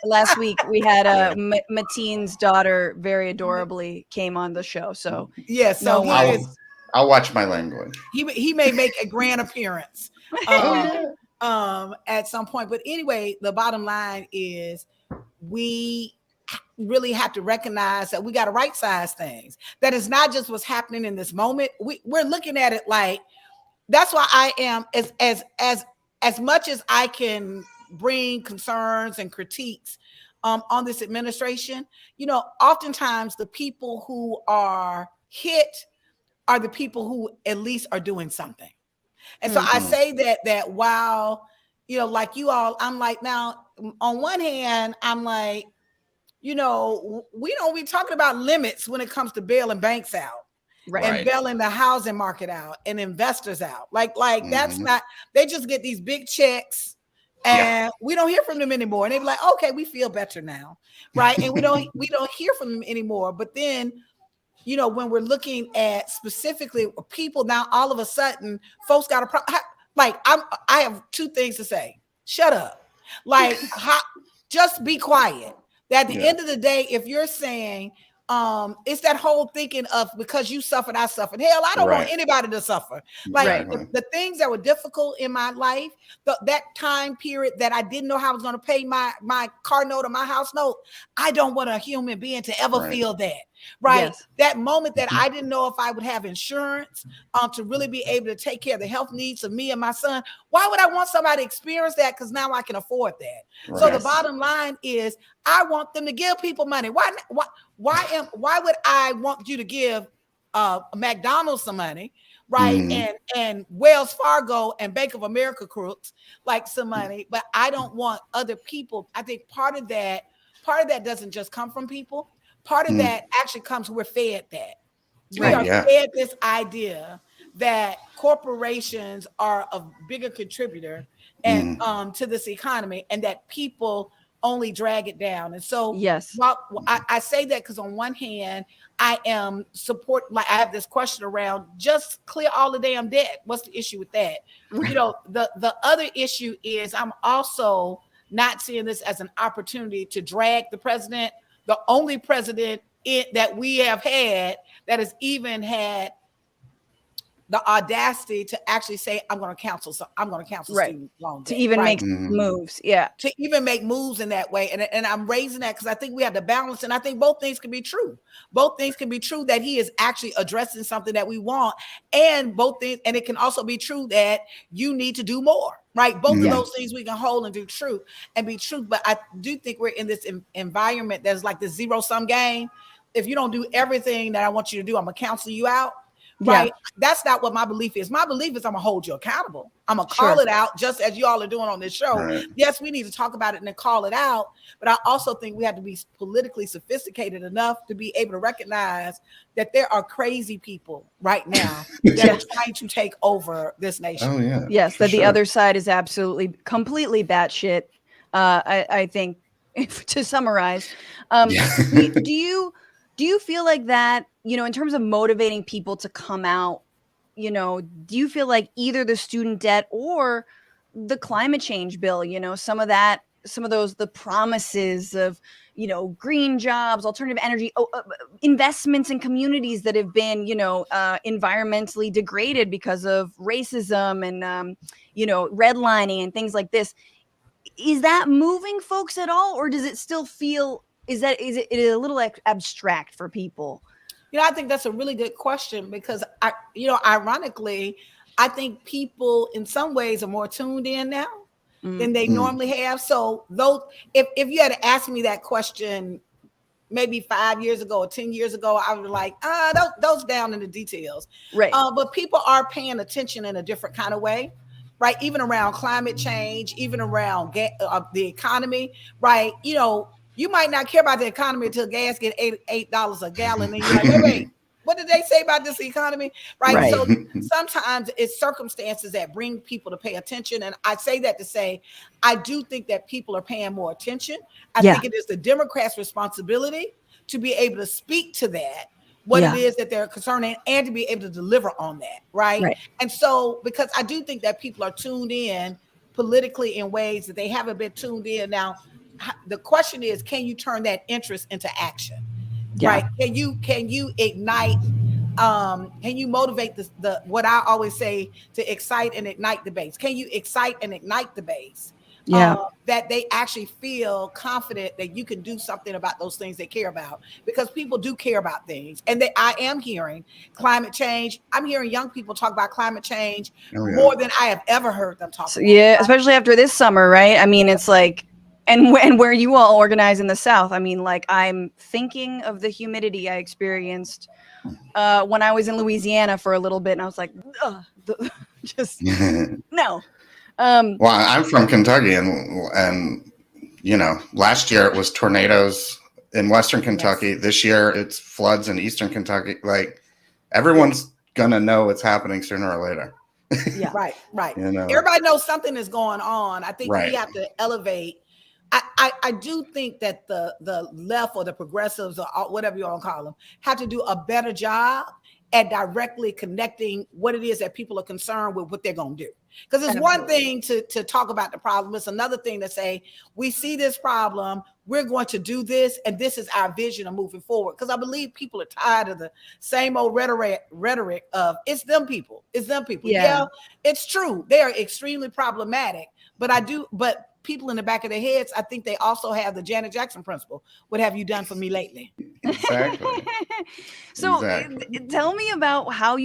Last week we had Mateen's daughter, very adorably, came on the show. So so I'll watch my language. He may make a grand appearance at some point. But anyway, the bottom line is we really have to recognize that we got to right-size things. That is not just what's happening in this moment. We're looking at it like, that's why I am as much as I can bring concerns and critiques on this administration. Oftentimes the people who are hit are the people who at least are doing something. And so I say that while, you know, like you all, I'm like, now on one hand, I'm like, you know, we don't be talking about limits when it comes to bailing banks out. Right. And bailing the housing market out and investors out. Like that's not, they just get these big checks and we don't hear from them anymore. And they be like, okay, we feel better now. Right. And we don't hear from them anymore. But then, you know, when we're looking at specifically people now, all of a sudden folks got a problem. Like I have two things to say. Shut up. Like just be quiet. At the end of the day, if you're saying, it's that whole thinking of because you suffered, I suffered. Hell, I don't want anybody to suffer. Like the things that were difficult in my life, that time period that I didn't know how I was going to pay my car note or my house note. I don't want a human being to ever feel that. Right. Yes. That moment that I didn't know if I would have insurance to really be able to take care of the health needs of me and my son. Why would I want somebody to experience that? Because now I can afford that. Right. So the bottom line is I want them to give people money. Why would I want you to give McDonald's some money? Right. And Wells Fargo and Bank of America crooks like some money, but I don't want other people. I think part of that doesn't just come from people. Part of that actually comes, we're fed that. We are fed this idea that corporations are a bigger contributor and to this economy and that people only drag it down. And so I say that because on one hand, I am like I have this question around just clear all the damn debt. What's the issue with that? You know, the other issue is I'm also not seeing this as an opportunity to drag the president, the only president that we have had that has even had the audacity to actually say, I'm going to cancel student loan debt, to even make moves. Yeah. To even make moves in that way. And I'm raising that because I think we have to balance. And I think both things can be true. Both things can be true that he is actually addressing something that we want. And both things, and it can also be true that you need to do more. Right. Both of those things we can hold and do true and be true. But I do think we're in this environment that's like this zero-sum game. If you don't do everything that I want you to do, I'm going to cancel you out. Right. That's not what my belief is. My belief is I'm gonna hold you accountable. I'm gonna call it out just as you all are doing on this show. Right. Yes, we need to talk about it and then call it out. But I also think we have to be politically sophisticated enough to be able to recognize that there are crazy people right now that are trying to take over this nation. Oh, yeah. Yes, that the other side is absolutely completely batshit. I think to summarize, do you feel like that, you know, in terms of motivating people to come out, you know, do you feel like either the student debt or the climate change bill, you know, some of those, the promises of, you know, green jobs, alternative energy, investments in communities that have been, you know, environmentally degraded because of racism and, you know, redlining and things like this. Is that moving folks at all? Or does it still feel, is it a little abstract for people? You know, I think that's a really good question because ironically, I think people in some ways are more tuned in now than they normally have. So those, if you had to ask me that question maybe 5 years ago or 10 years ago, I would be like, those down in the details. Right. But people are paying attention in a different kind of way. Right. Even around climate change, even around the economy. Right. You know, you might not care about the economy until gas get $8 a gallon. And you're like, wait, what did they say about this economy? Right. So sometimes it's circumstances that bring people to pay attention. And I say that to say, I do think that people are paying more attention. I think it is the Democrats' responsibility to be able to speak to that, what it is that they're concerning, and to be able to deliver on that. Right. And so, because I do think that people are tuned in politically in ways that they haven't been tuned in. Now, the question is, can you turn that interest into action? Right? Can you ignite? Can you motivate the what I always say to excite and ignite the base? Can you excite and ignite the base? That they actually feel confident that you can do something about those things they care about, because people do care about things. And I am hearing climate change. I'm hearing young people talk about climate change more than I have ever heard them talk about. Yeah, especially after this summer, right? I mean, it's like, and where you all organize in the South, I mean, like, I'm thinking of the humidity I experienced when I was in Louisiana for a little bit, and I was like, Just no. Well, I'm from Kentucky, and last year it was tornadoes in Western Kentucky. Yes. This year it's floods in Eastern Kentucky. Like, everyone's gonna know it's happening sooner or later. Yeah. Right. You know? Everybody knows something is going on. I think Right. we have to elevate. I do think that the left or the progressives or whatever you want to call them have to do a better job at directly connecting what it is that people are concerned with, what they're going to do. Because it's one thing to talk about the problem. It's another thing to say, we see this problem, we're going to do this, and this is our vision of moving forward. Because I believe people are tired of the same old rhetoric of it's them people. Yeah, it's true. They are extremely problematic. But people in the back of their heads, I think they also have the Janet Jackson principle. What have you done for me lately? Exactly. So tell me about how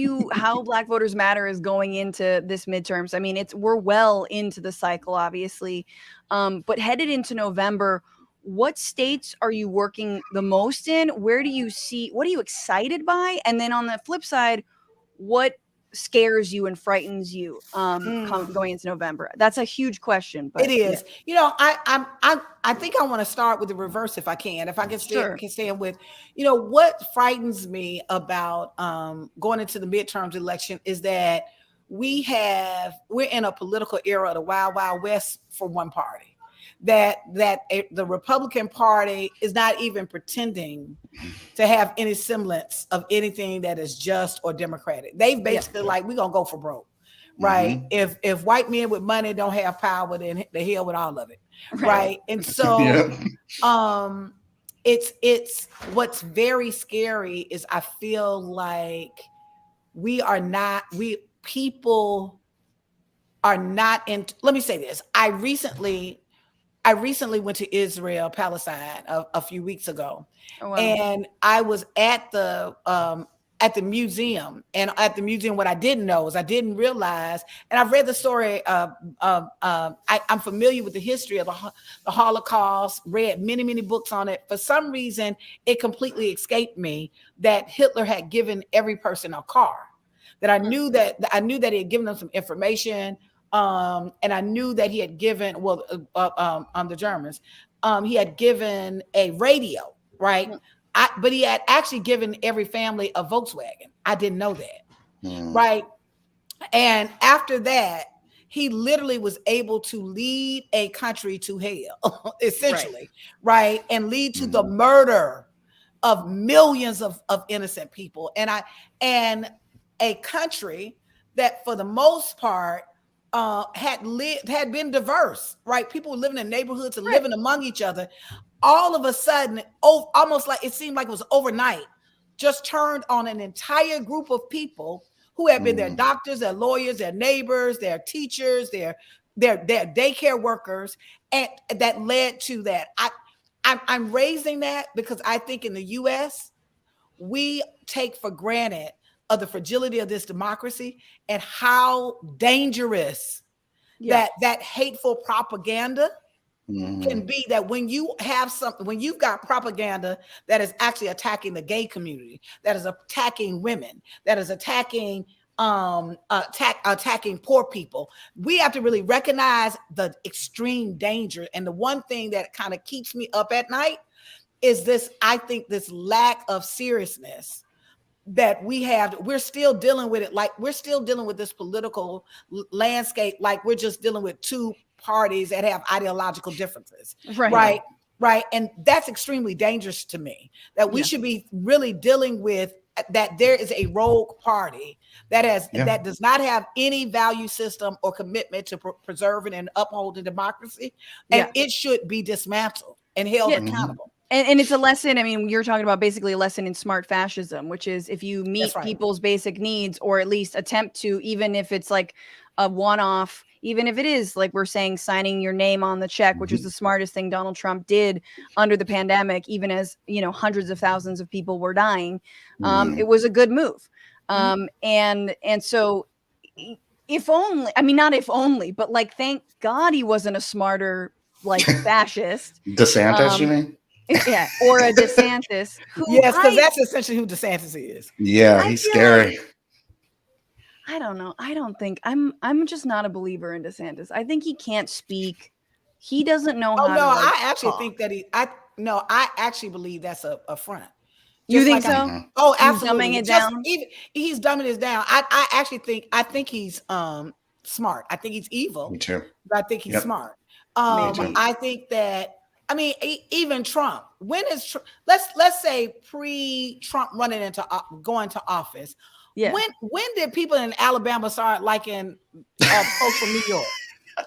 Black Voters Matter is going into this midterms. I mean, we're well into the cycle, obviously, but headed into November, what states are you working the most in? What are you excited by? And then on the flip side, what scares you and frightens you going into November? That's a huge question, but it is. I think I want to start with the reverse if I can. If I can stand with, what frightens me about going into the midterms election is that we're in a political era of the wild, wild west for one party. That the Republican Party is not even pretending to have any semblance of anything that is just or democratic. They've basically like, we're gonna go for broke, right? Mm-hmm. If white men with money don't have power, then the hell with all of it, right? And so it's what's very scary is I feel like people are not in. Let me say this. I recently went to Israel, Palestine a few weeks ago. Oh, wow. And I was at the museum. And at the museum, what I didn't know is I didn't realize, and I've read the story I'm familiar with the history of the Holocaust, read many, many books on it. For some reason, it completely escaped me that Hitler had given every person a car. That I knew that he had given them some information. And I knew that he had given, the Germans, he had given a radio, right? But he had actually given every family a Volkswagen. I didn't know that, right? And after that, he literally was able to lead a country to hell, essentially, right? And lead to the murder of millions of innocent people. And a country that for the most part, had been diverse, right? People were living in neighborhoods and living among each other. All of a sudden, almost like it seemed like it was overnight, just turned on an entire group of people who had been their doctors, their lawyers, their neighbors, their teachers, their daycare workers, and that led to that. I'm raising that because I think in the U.S. we take for granted of the fragility of this democracy and how dangerous that hateful propaganda can be. That when you have something, when you've got propaganda that is actually attacking the gay community, that is attacking women, that is attacking poor people, we have to really recognize the extreme danger. And the one thing that kind of keeps me up at night is this, I think, this lack of seriousness that we're still dealing with it. Like we're still dealing with this political landscape. Like we're just dealing with two parties that have ideological differences. Right. And that's extremely dangerous to me, that we should be really dealing with that. There is a rogue party that does not have any value system or commitment to preserving and upholding democracy. And it should be dismantled and held accountable. And it's a lesson. I mean, you're talking about basically a lesson in smart fascism, which is if you meet people's basic needs, or at least attempt to, even if it's like a one-off, even if it is like we're saying signing your name on the check, which was the smartest thing Donald Trump did under the pandemic, even as, hundreds of thousands of people were dying. It was a good move. And so if only, I mean, not if only, but like, thank God he wasn't a smarter, like fascist. DeSantis, you mean? Yeah, or a DeSantis. Yes, because that's essentially who DeSantis is. Yeah, he's scary. I don't know. I don't think I'm just not a believer in DeSantis. I think he can't speak. He doesn't know Oh how no, to like I actually talk. think that I actually believe that's a front. You Just think like so? Mhm. oh, He's dumbing absolutely. it Just down. even he's dumbing this down. I think he's smart. I think he's evil, Me too. but I think he's Yep. smart. Me too. I think that I mean even Trump. When is let's say pre-Trump running into going to office? Yeah. When did people in Alabama start liking folks from New York?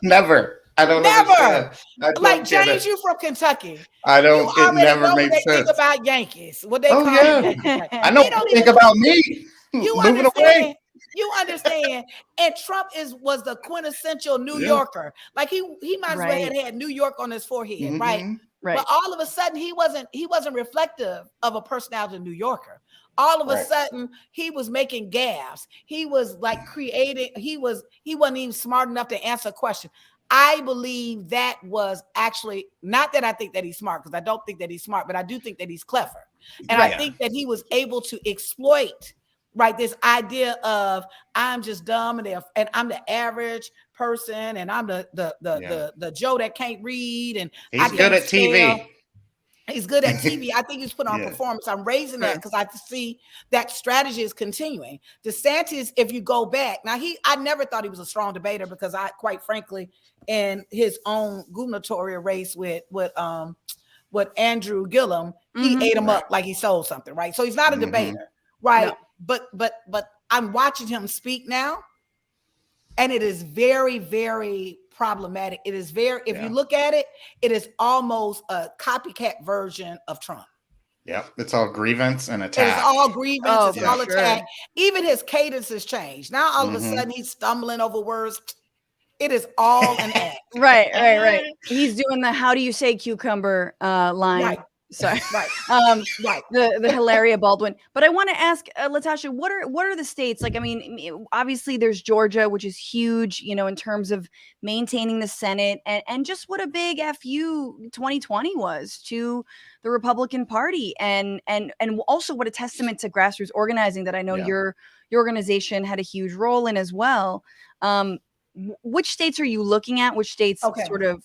Never. I don't Never. understand. I Like don't get James, it. you from Kentucky. I You don't. It already never know what makes they think sense. about Yankees, what they Oh call the yeah. Yankees. Right? I know They what don't you think even about me. you Moving away. understand. You understand. And Trump was the quintessential New Yeah. Yorker. Like he might as well Right. had New York on his forehead, right? Mm-hmm. Right. But all of a sudden he wasn't reflective of a personality New Yorker. All of a Right. sudden he was making gaffes. He was like creating, he wasn't even smart enough to answer a question. I believe that was actually not that I think that he's smart, because I don't think that he's smart, but I do think that he's clever. And I Right. think that he was able to exploit, right, this idea of I'm just dumb and I'm the average person and I'm the Joe that can't read and I He's good can't at spell. TV. He's good at TV. I think he's put on Yeah. performance. I'm raising that Sure. because I see that strategy is continuing. DeSantis, if you go back, now I never thought he was a strong debater, because I, quite frankly, in his own gubernatorial race with Andrew Gillum, he Mhm. ate him Right. up like he sold something, right? So he's not a Mhm. debater, right? No. But I'm watching him speak now, and it is very, very problematic. It is very, if you Yeah. look at it, it is almost a copycat version of Trump. Yep. It's all grievance and It is attack. all grievance, Oh, it's for all sure. attack. Even his cadence has changed. Now all of a Mhm. sudden he's stumbling over words. It is all an act. Right. He's doing the "How do you say cucumber" line. Right. Sorry. Right. Right. The Hilaria Baldwin. But I want to ask Latasha, what are the states like? I mean, obviously there's Georgia, which is huge, in terms of maintaining the Senate, and just what a big fu 2020 was to the Republican Party, and also what a testament to grassroots organizing that I know Yeah. your organization had a huge role in as well. Which states are you looking at? Which states Okay. sort of,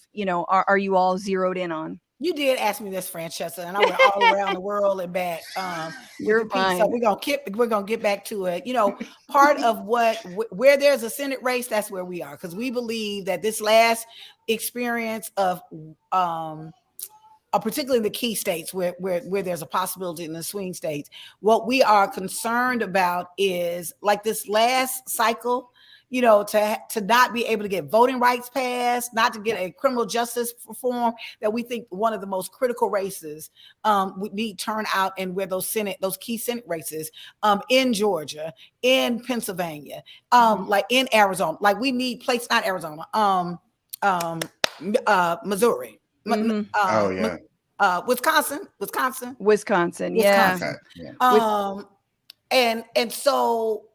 are you all zeroed in on? You did ask me this, Francesca, and I went all around the world and back. You're with the piece. So fine. we're gonna get back to it. Part of where there's a Senate race, that's where we are, because we believe that this last experience of particularly the key states where there's a possibility in the swing states, what we are concerned about is like this last cycle, to not be able to get voting rights passed, not to get a criminal justice reform, that we think one of the most critical races would need turnout, and where those key Senate races in Georgia, in Pennsylvania, like in Arizona, like we need place, not Arizona, Missouri, Oh yeah. Wisconsin, Yeah. Okay. Yeah. and so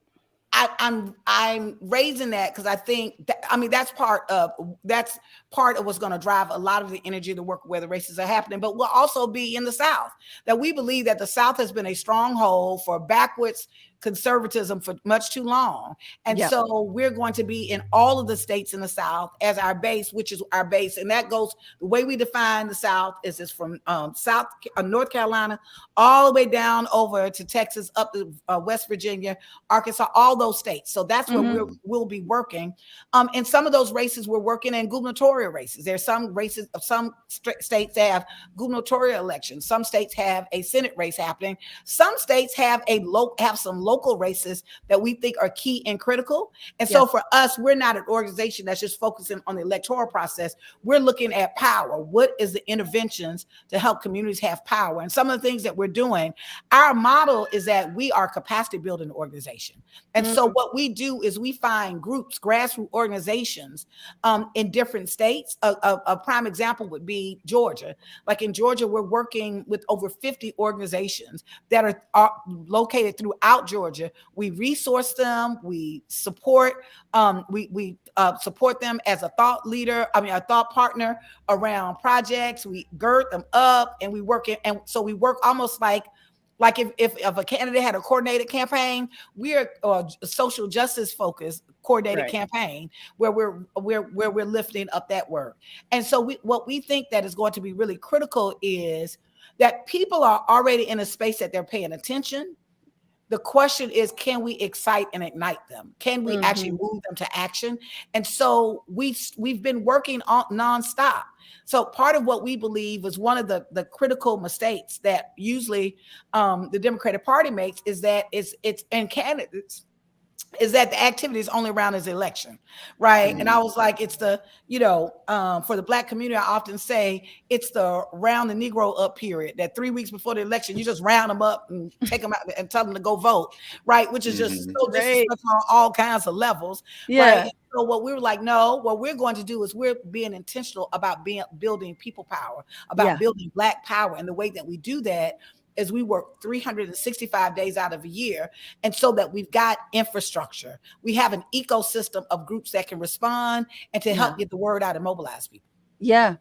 I'm raising that because I think that, I mean, that's part of what's going to drive a lot of the energy to work where the races are happening. But we'll also be in the South, that we believe that the South has been a stronghold for backwards conservatism for much too long. And Yep. so we're going to be in all of the states in the South as our base, which is our base. And that goes, the way we define the South is from North Carolina, all the way down over to Texas, up to West Virginia, Arkansas, all those states. So that's where we'll be working. In some of those races, we're working in gubernatorial races. There's some races of some states that have gubernatorial elections. Some states have a Senate race happening. Some states have some local races that we think are key and critical. And so for us, we're not an organization that's just focusing on the electoral process. We're looking at power. What is the interventions to help communities have power? And some of the things that we're doing, our model is that we are a capacity building organization. And so what we do is we find groups, grassroots organizations in different states. A prime example would be Georgia. Like in Georgia, we're working with over 50 organizations that are located throughout Georgia. We resource them, we support, support them as a thought leader, a thought partner around projects. We gird them up, and we work almost like Like if a candidate had a coordinated campaign, we're a social justice focused coordinated campaign where we're lifting up that work. And so what we think that is going to be really critical is that people are already in a space that they're paying attention. The question is, can we excite and ignite them? Can we actually move them to action? And so we've been working on nonstop. So part of what we believe is one of the critical mistakes that usually the Democratic Party makes is that it's and candidates is that the activity is only around his election, right? And I was like, it's the, for the Black community, I often say it's the round the Negro up period, that 3 weeks before the election, you just round them up and take them out and tell them to go vote, right? Which is just so disrespectful on all kinds of levels, right? And so what we were like, no, what we're going to do is we're being intentional about building people power, about building Black power. And the way that we do that is we work 365 days out of a year. And so that we've got infrastructure. We have an ecosystem of groups that can respond and to help get the word out and mobilize people. Yeah.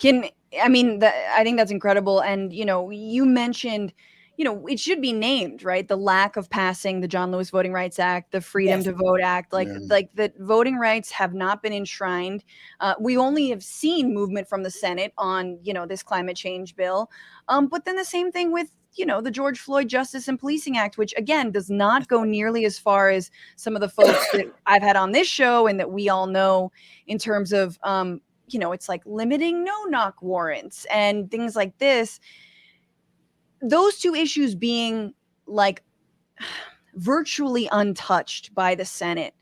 I think that's incredible. And, you mentioned, it should be named, right? The lack of passing the John Lewis Voting Rights Act, the Freedom to Vote Act, like the voting rights have not been enshrined. We only have seen movement from the Senate on, this climate change bill. But then the same thing with, the George Floyd Justice and Policing Act, which again does not go nearly as far as some of the folks that I've had on this show and that we all know in terms of, it's like limiting no-knock warrants and things like this. Those two issues being like virtually untouched by the Senate.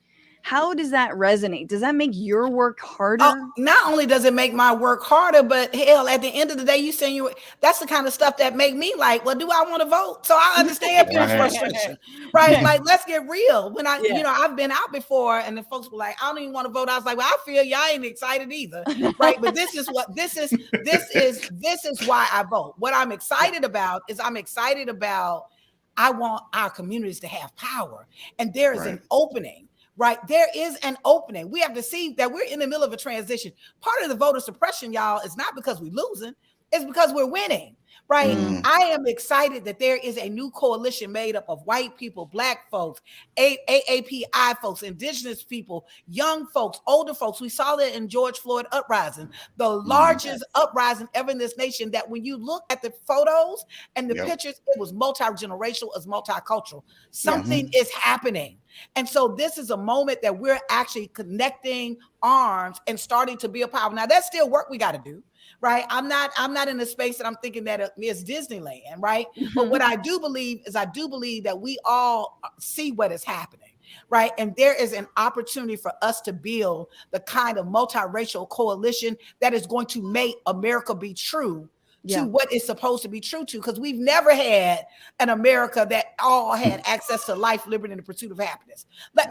How does that resonate? Does that make your work harder? Not only does it make my work harder, but hell, at the end of the day, you saying that's the kind of stuff that make me like, well, do I want to vote? So I understand people's frustration, right? Like, let's get real. When I've been out before and the folks were like, I don't even want to vote. I was like, well, I feel y'all ain't excited either, right? But this is why I vote. What I'm excited about is I want our communities to have power, and there is an opening. Right. There is an opening. We have to see that we're in the middle of a transition. Part of the voter suppression, y'all, is not because we're losing. It's because we're winning. Right. I am excited that there is a new coalition made up of white people, Black folks, AAPI folks, indigenous people, young folks, older folks. We saw that in George Floyd uprising, the largest uprising ever in this nation, that when you look at the photos and the pictures, it was multi-generational, it's multicultural. Something is happening. And so this is a moment that we're actually connecting arms and starting to build power. Now, there's still work we got to do. Right. I'm not in a space that I'm thinking that it's Disneyland. Right. But what I do believe is that we all see what is happening. Right. And there is an opportunity for us to build the kind of multiracial coalition that is going to make America be true to what it's supposed to be true to, because we've never had an America that all had access to life, liberty, and the pursuit of happiness.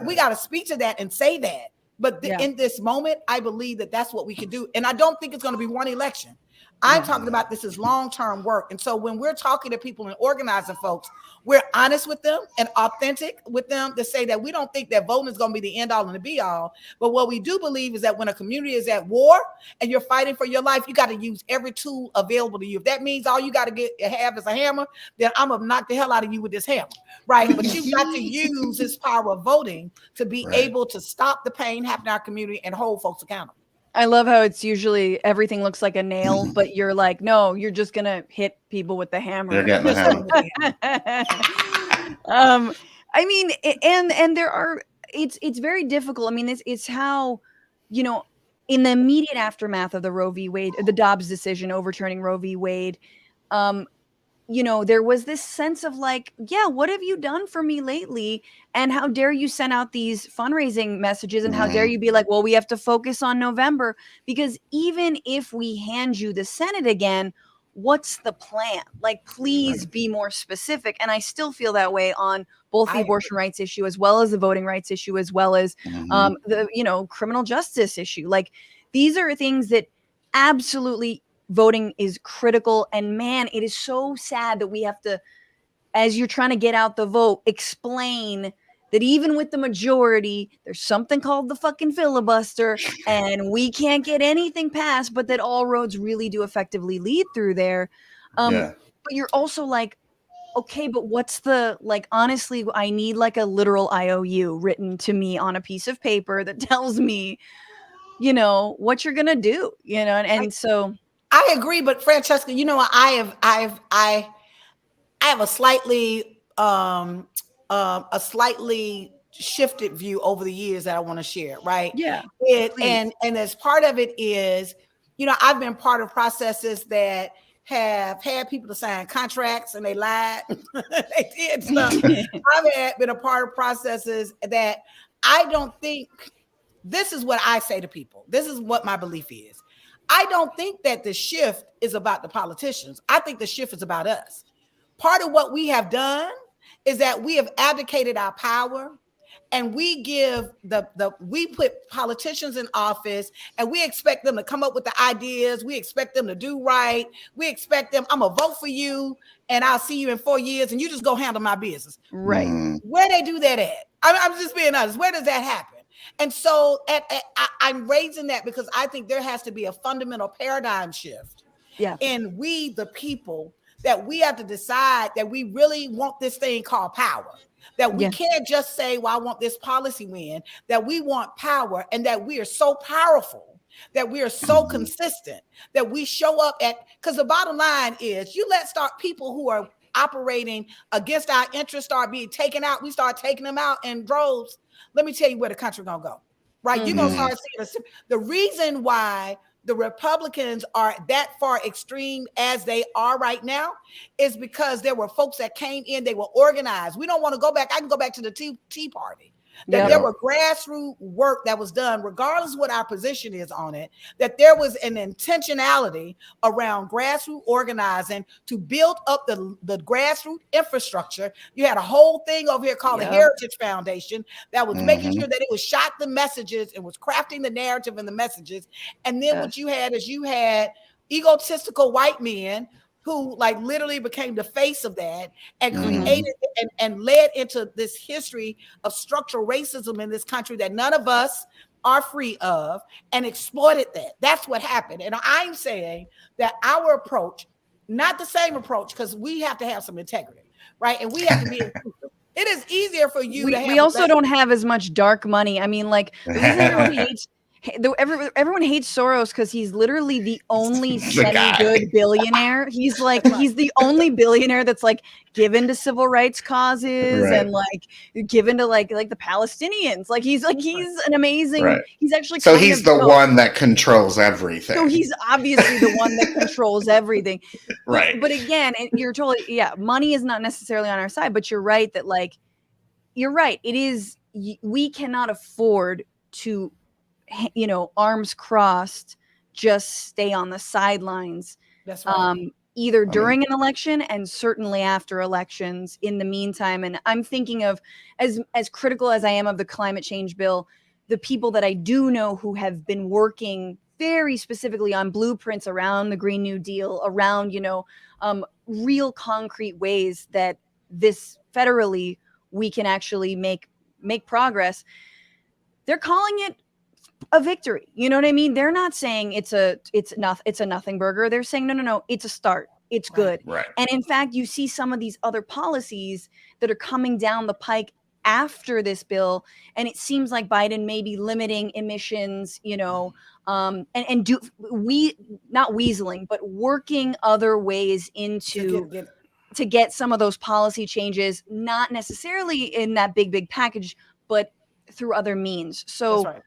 We got to speak to that and say that. But in this moment, I believe that that's what we can do. And I don't think it's going to be one election. I'm talking about this as long-term work. And so when we're talking to people and organizing folks, we're honest with them and authentic with them to say that we don't think that voting is going to be the end all and the be all. But what we do believe is that when a community is at war and you're fighting for your life, you got to use every tool available to you. If that means all you got to have is a hammer, then I'm going to knock the hell out of you with this hammer. Right. But you've got to use this power of voting to be able to stop the pain happening in our community and hold folks accountable. I love how it's usually everything looks like a nail, but you're like, no, you're just going to hit people with the hammer. They're getting the hammer. I mean, and there are, it's very difficult. I mean, it's how, in the immediate aftermath of the Roe v. Wade, the Dobbs decision overturning Roe v. Wade, there was this sense of like, yeah, what have you done for me lately? And how dare you send out these fundraising messages, and how dare you be like, well, we have to focus on November, because even if we hand you the Senate again, what's the plan? Like, please be more specific. And I still feel that way on both the abortion rights issue, as well as the voting rights issue, as well as the, criminal justice issue. Like, these are things that absolutely voting is critical. And man, it is so sad that we have to, as you're trying to get out the vote, explain that even with the majority, there's something called the fucking filibuster, and we can't get anything passed, but that all roads really do effectively lead through there. But you're also like, okay, but what's the, like, honestly, I need like a literal IOU written to me on a piece of paper that tells me, you know, what you're gonna do, you know, and so I agree, but Francesca, you know, I have a slightly shifted view over the years that I want to share, right? yeah, And as part of it is, you know, I've been part of processes that have had people to sign contracts and they lied. They did stuff. I've been a part of processes that I don't think, this is what I say to people. This is what my belief is. I don't think that the shift is about the politicians. I think the shift is about us. Part of what we have done is that we have abdicated our power, and we give we put politicians in office, and we expect them to come up with the ideas. We expect them to do right. We expect them, I'm gonna vote for you and I'll see you in 4 years and you just go handle my business. right. Where they do that at? I'm just being honest. Where does that happen? And so I'm raising that because I think there has to be a fundamental paradigm shift. Yeah. And we, the people, that we have to decide that we really want this thing called power. That we can't just say, well, I want this policy win, that we want power, and that we are so powerful, that we are so consistent, that we show up at, because the bottom line is, you let start people who are operating against our interests start being taken out, we start taking them out in droves. Let me tell you where the country gonna go, right? You're gonna start seeing the reason why the Republicans are that far extreme as they are right now is because there were folks that came in, they were organized. We don't want to go back. I can go back to the Tea Party. That there were grassroots work that was done, regardless of what our position is on it, that there was an intentionality around grassroots organizing to build up the grassroots infrastructure. You had a whole thing over here called the Heritage Foundation that was making sure that it was shot the messages, it was crafting the narrative and the messages. And then what you had is you had egotistical white men who like literally became the face of that and created and led into this history of structural racism in this country that none of us are free of, and exploited that. That's what happened. And I'm saying that our approach, not the same approach, because we have to have some integrity, right? And we have to be inclusive. It is easier for you to have. We also don't have as much dark money. I mean, like, the reason everyone hates everyone hates Soros because he's literally the only semi-good billionaire. He's like, he's the only billionaire that's like given to civil rights causes and like given to like the Palestinians. Like he's an amazing. He's actually so he's the one that controls everything. So he's obviously the one that controls everything. Right. But again, you're totally money is not necessarily on our side. But you're right that like you're right. It is. We cannot afford to, you know, arms crossed, just stay on the sidelines. That's right. Either during an election and certainly after elections in the meantime. And I'm thinking of, as critical as I am of the climate change bill, the people that I do know who have been working very specifically on blueprints around the Green New Deal, around, you know, real concrete ways that this federally we can actually make progress. They're calling it a victory. You know what I mean? They're not saying it's a nothing burger. They're saying, no, it's a start. It's good. Right. And in fact, you see some of these other policies that are coming down the pike after this bill. And it seems like Biden may be limiting emissions, you know, not weaseling, but working other ways into to get some of those policy changes, not necessarily in that big package, but through other means. So That's right.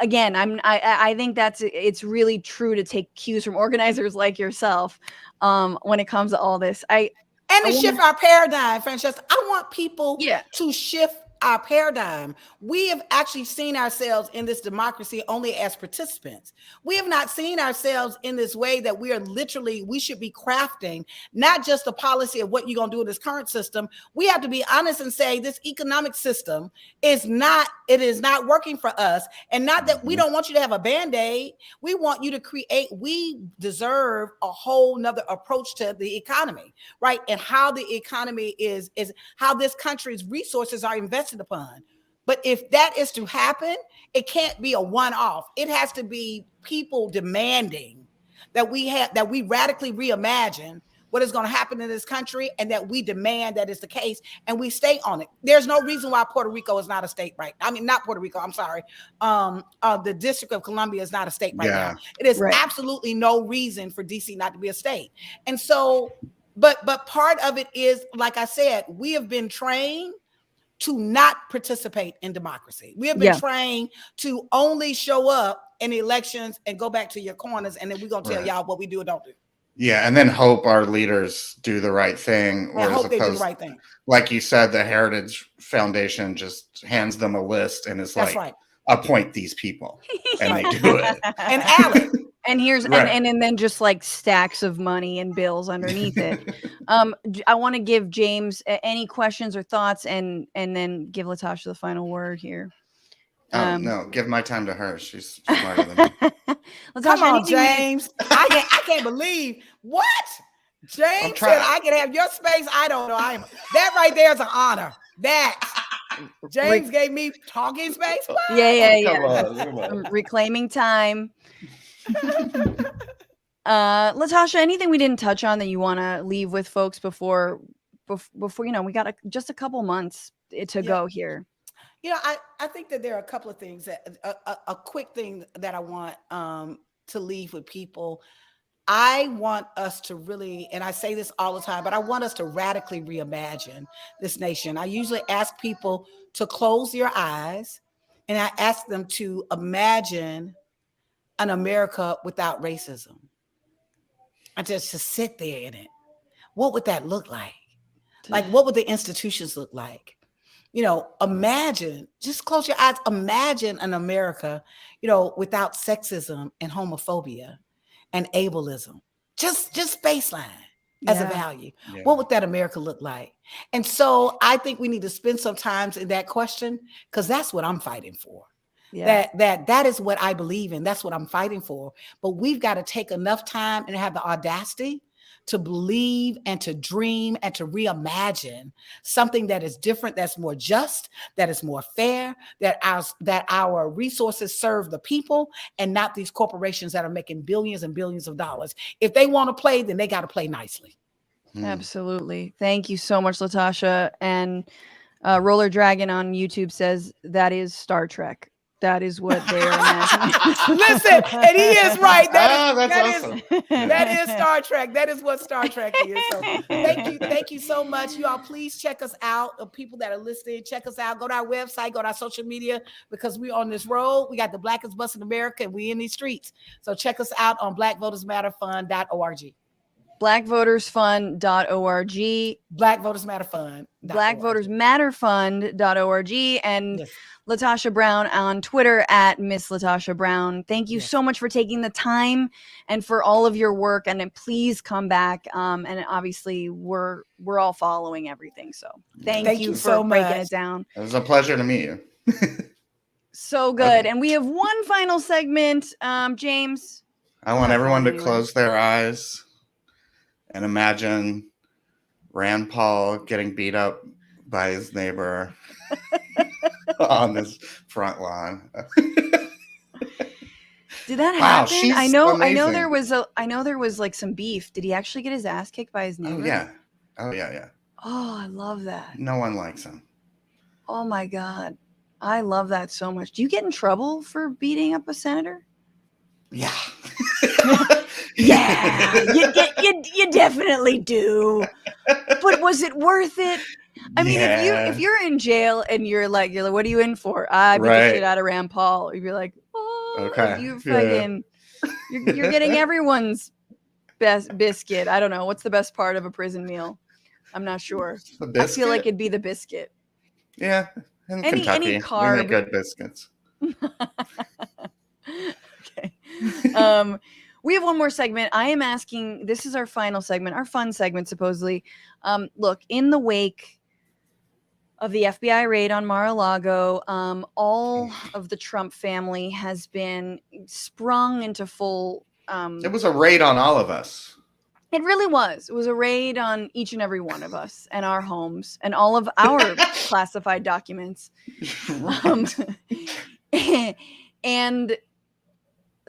Again, I think it's really true to take cues from organizers like yourself when it comes to all this. Shift our paradigm, Francesca. I want people to shift our paradigm. We have actually seen ourselves in this democracy only as participants. We have not seen ourselves in this way that we should be crafting not just the policy of what you're going to do in this current system. We have to be honest and say this economic system is not working for us. And not that we don't want you to have a Band-Aid. We want you to we deserve a whole nother approach to the economy, right? And how the economy is how this country's resources are invested upon. But if that is to happen, it can't be a one-off. It has to be people demanding that we radically reimagine what is going to happen in this country, and that we demand that is the case, and we stay on it. There's no reason why Puerto Rico is not a state, right? I mean, not Puerto Rico, I'm sorry. The District of Columbia is not a state right now. It is absolutely no reason for DC not to be a state. And so, but part of it is, like I said, we have been trained to not participate in democracy. We have been trained to only show up in elections and go back to your corners, and then we're going to tell y'all what we do or don't do. Yeah, and then hope our leaders do the right thing. Or hope they do the right thing. Like you said, the Heritage Foundation just hands them a list and it's like, appoint these people. And they do it. And Alec. And here's and then just like stacks of money and bills underneath it. I want to give James any questions or thoughts, and then give Latasha the final word here. No, give my time to her. She's smarter than me. Latasha, come on, James. I can't believe what James said. I can have your space. I don't know. That right there is an honor. That James gave me talking space. What? Come on. Reclaiming time. Latasha, anything we didn't touch on that you want to leave with folks before we got just a couple months to go here? I think that there are a couple of things that a quick thing that I want to leave with people. I want us to really, and I say this all the time, but I want us to radically reimagine this nation. I usually ask people to close your eyes, and I ask them to imagine an America without racism. And just to sit there in it. What would that look like? Like, what would the institutions look like? Imagine, just close your eyes. Imagine an America, without sexism and homophobia and ableism. Just baseline as a value. Yeah. What would that America look like? And so I think we need to spend some time in that question, because that's what I'm fighting for. Yeah. That is what I believe in. That's what I'm fighting for. But we've got to take enough time and have the audacity to believe and to dream and to reimagine something that is different, that's more just, that is more fair, that our resources serve the people and not these corporations that are making billions and billions of dollars. If they want to play, then they got to play nicely. Absolutely. Thank you so much, Latasha. And Roller Dragon on YouTube says that is Star Trek. That is what they're imagining. Listen, and he is right. That's awesome. That is Star Trek. That is what Star Trek is. So thank you so much. You all, please check us out. People that are listening, check us out. Go to our website, go to our social media, because we're on this road. We got the blackest bus in America, and we in these streets. So check us out on blackvotersmatterfund.org. blackvotersfund.org. Black Voters Matter Fund. blackvotersmatterfund.org. And Latasha Brown on Twitter at Miss Latasha Brown. Thank you so much for taking the time and for all of your work. And then please come back. And obviously we're all following everything. So thank you for so breaking it down. It was a pleasure to meet you. So good. Okay. And we have one final segment. James. I want everyone to close their eyes and imagine Rand Paul getting beat up by his neighbor on this front lawn. Did that happen? I know there was like some beef. Did he actually get his ass kicked by his neighbor? Oh yeah. Oh, I love that. No one likes him. Oh my God. I love that so much. Do you get in trouble for beating up a senator? Yeah. Yeah, you definitely do. But was it worth it? I mean, if you're in jail and you're like, what are you in for? I beat the shit out of Rand Paul. You'd be like, okay, you fucking, you're getting everyone's best biscuit. I don't know. What's the best part of a prison meal? I'm not sure. I feel like it'd be the biscuit. Yeah, in Kentucky, we make good biscuits. Okay. We have one more segment. I am asking, this is our final segment, our fun segment, supposedly. Look, in the wake of the FBI raid on Mar-a-Lago, all of the Trump family has been sprung into full... it was a raid on all of us. It really was. It was a raid on each and every one of us and our homes and all of our classified documents. And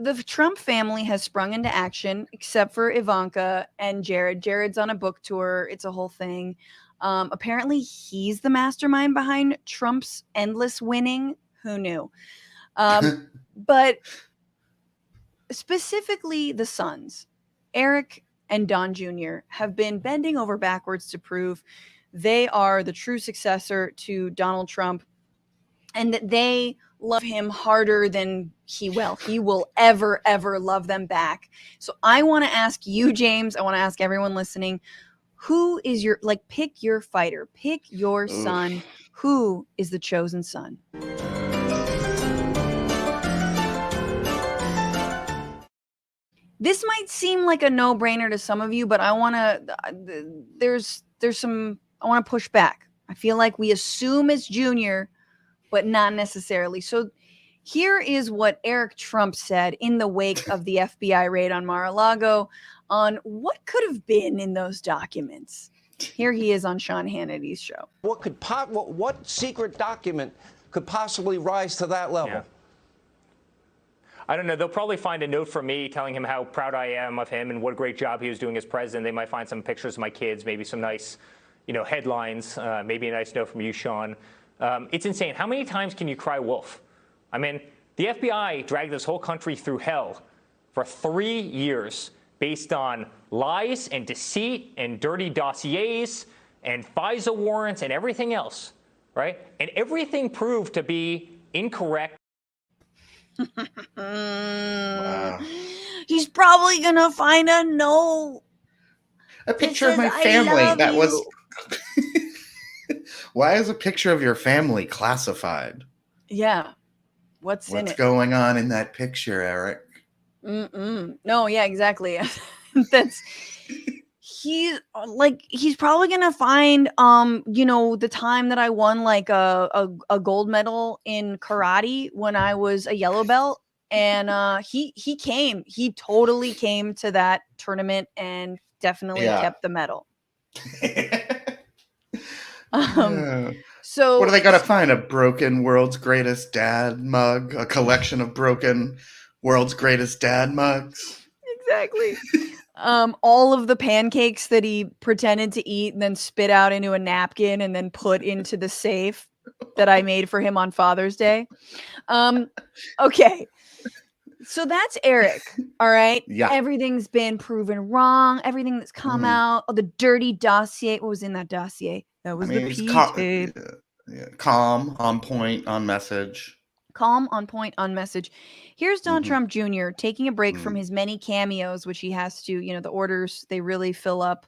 the Trump family has sprung into action, except for Ivanka and Jared. Jared's on a book tour. It's a whole thing. Apparently, he's the mastermind behind Trump's endless winning. Who knew? But specifically, the sons, Eric and Don Jr., have been bending over backwards to prove they are the true successor to Donald Trump and that they love him harder than he will ever love them back. So I want to ask you, James, I want to ask everyone listening, who is your, like, pick your fighter, pick your son. Who is the chosen son? This might seem like a no-brainer to some of you, but I want to, there's some, I want to push back. I feel like we assume it's Junior, but not necessarily. So here is what Eric Trump said in the wake of the FBI raid on Mar-a-Lago on what could have been in those documents. Here he is on Sean Hannity's show. What secret document could possibly rise to that level? Yeah. I don't know. They'll probably find a note from me telling him how proud I am of him and what a great job he was doing as president. They might find some pictures of my kids, maybe some nice, headlines, maybe a nice note from you, Sean. It's insane. How many times can you cry wolf? I mean, the FBI dragged this whole country through hell for 3 years based on lies and deceit and dirty dossiers and FISA warrants and everything else, right? And everything proved to be incorrect. Wow. He's probably gonna find a note. A picture of my family that was. Why is a picture of your family classified? Yeah. What's in it? Going on in that picture, Eric? No, yeah, exactly. He's probably gonna find the time that I won like a gold medal in karate when I was a yellow belt, and he totally came to that tournament and definitely kept the medal. So what are they gonna find? A broken World's Greatest Dad mug? A collection of broken World's Greatest Dad mugs? Exactly. All of the pancakes that he pretended to eat and then spit out into a napkin and then put into the safe that I made for him on Father's Day. Okay. So that's Eric. All right. Yeah. Everything's been proven wrong. Everything that's come out. Oh, the dirty dossier. What was in that dossier? That was the P-tape. Calm, on point, on message. Calm, on point, on message. Here's Donald Trump Jr. taking a break from his many cameos, which he has to, the orders, they really fill up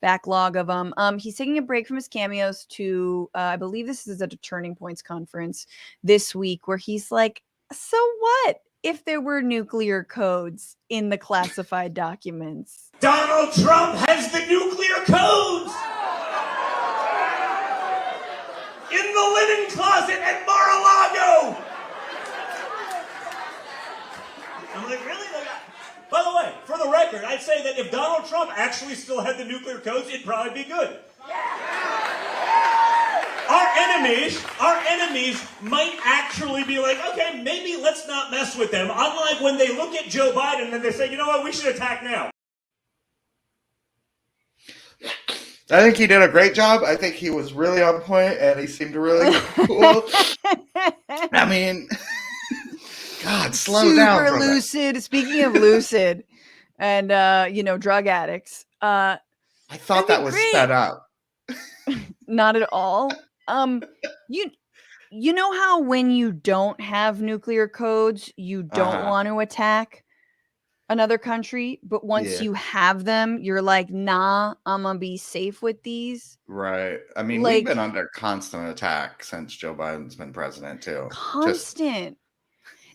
backlog of them. He's taking a break from his cameos to, I believe this is at a Turning Points conference this week, where he's like, so what if there were nuclear codes in the classified documents? Donald Trump has the nuclear codes in the linen closet at Mar-a-Lago. I'm like, really? By the way, for the record, I'd say that if Donald Trump actually still had the nuclear codes, it'd probably be good. Our enemies might actually be like, okay, maybe let's not mess with them. Unlike when they look at Joe Biden and they say, you know what, we should attack now. I think he did a great job. I think he was really on point, and he seemed really cool. I mean, God, slow down. Super lucid. Speaking of lucid and, drug addicts. I thought that was sped up. Not at all. You know how when you don't have nuclear codes, you don't want to attack another country, but once you have them, you're like, nah, I'm gonna be safe with these. Right. I mean, we've been under constant attack since Joe Biden's been president too. Constant.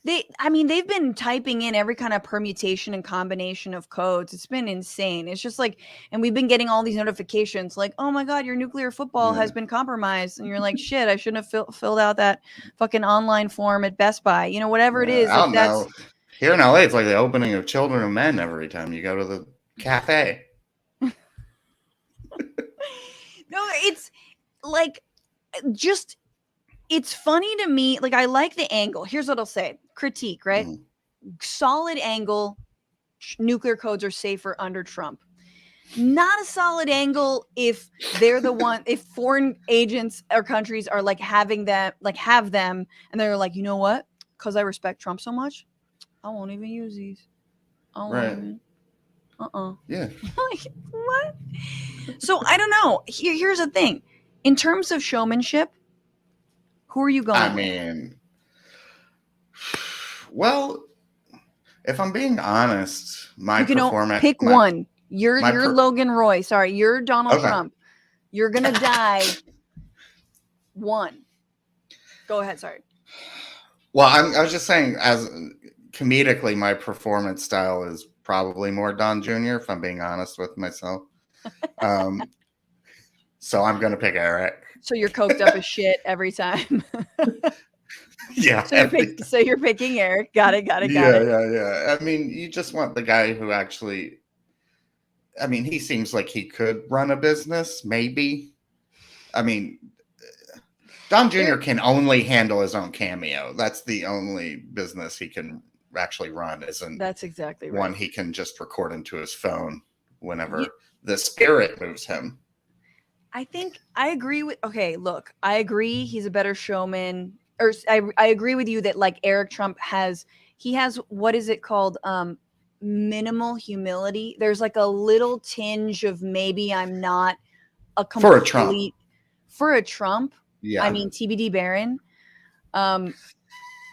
They've been typing in every kind of permutation and combination of codes. It's been insane. It's just like, and we've been getting all these notifications like, oh my God, your nuclear football has been compromised. And you're like, shit, I shouldn't have filled out that fucking online form at Best Buy. Whatever it is. I don't know. Here in LA, it's like the opening of Children of Men every time you go to the cafe. No, it's like, it's funny to me. Like, I like the angle. Here's what I'll say. Critique, right? solid angle. Nuclear codes are safer under Trump. Not a solid angle if they're the one, if foreign agents or countries are like having them, like have them, and they're like, you know what? Because I respect Trump so much, I won't even use these. I won't Right. even. Yeah. Like, what? So I don't know. Here's the thing. In terms of showmanship, who are you going I with? mean, well, if I'm being honest, my You can performance. pick one. You're my Logan Roy. Sorry, you're Donald Okay. Trump. You're gonna die. One. Go ahead. Sorry. Well, I was just saying, as comedically, my performance style is probably more Don Jr., if I'm being honest with myself. So I'm going to pick Eric. So you're coked up as shit every time. Yeah. So you're picking Eric. Got it. Yeah. I mean, you just want the guy who actually, I mean, he seems like he could run a business, maybe. I mean, Don Jr. can only handle his own Cameo. That's the only business he can actually run, isn't That's exactly right. one he can just record into his phone whenever the spirit moves him. I think I agree with, okay, look, I agree he's a better showman. Or I agree with you that like Eric Trump he has, what is it called? Minimal humility. There's like a little tinge of maybe I'm not a complete. For a Trump. Yeah. I mean, TBD Barron,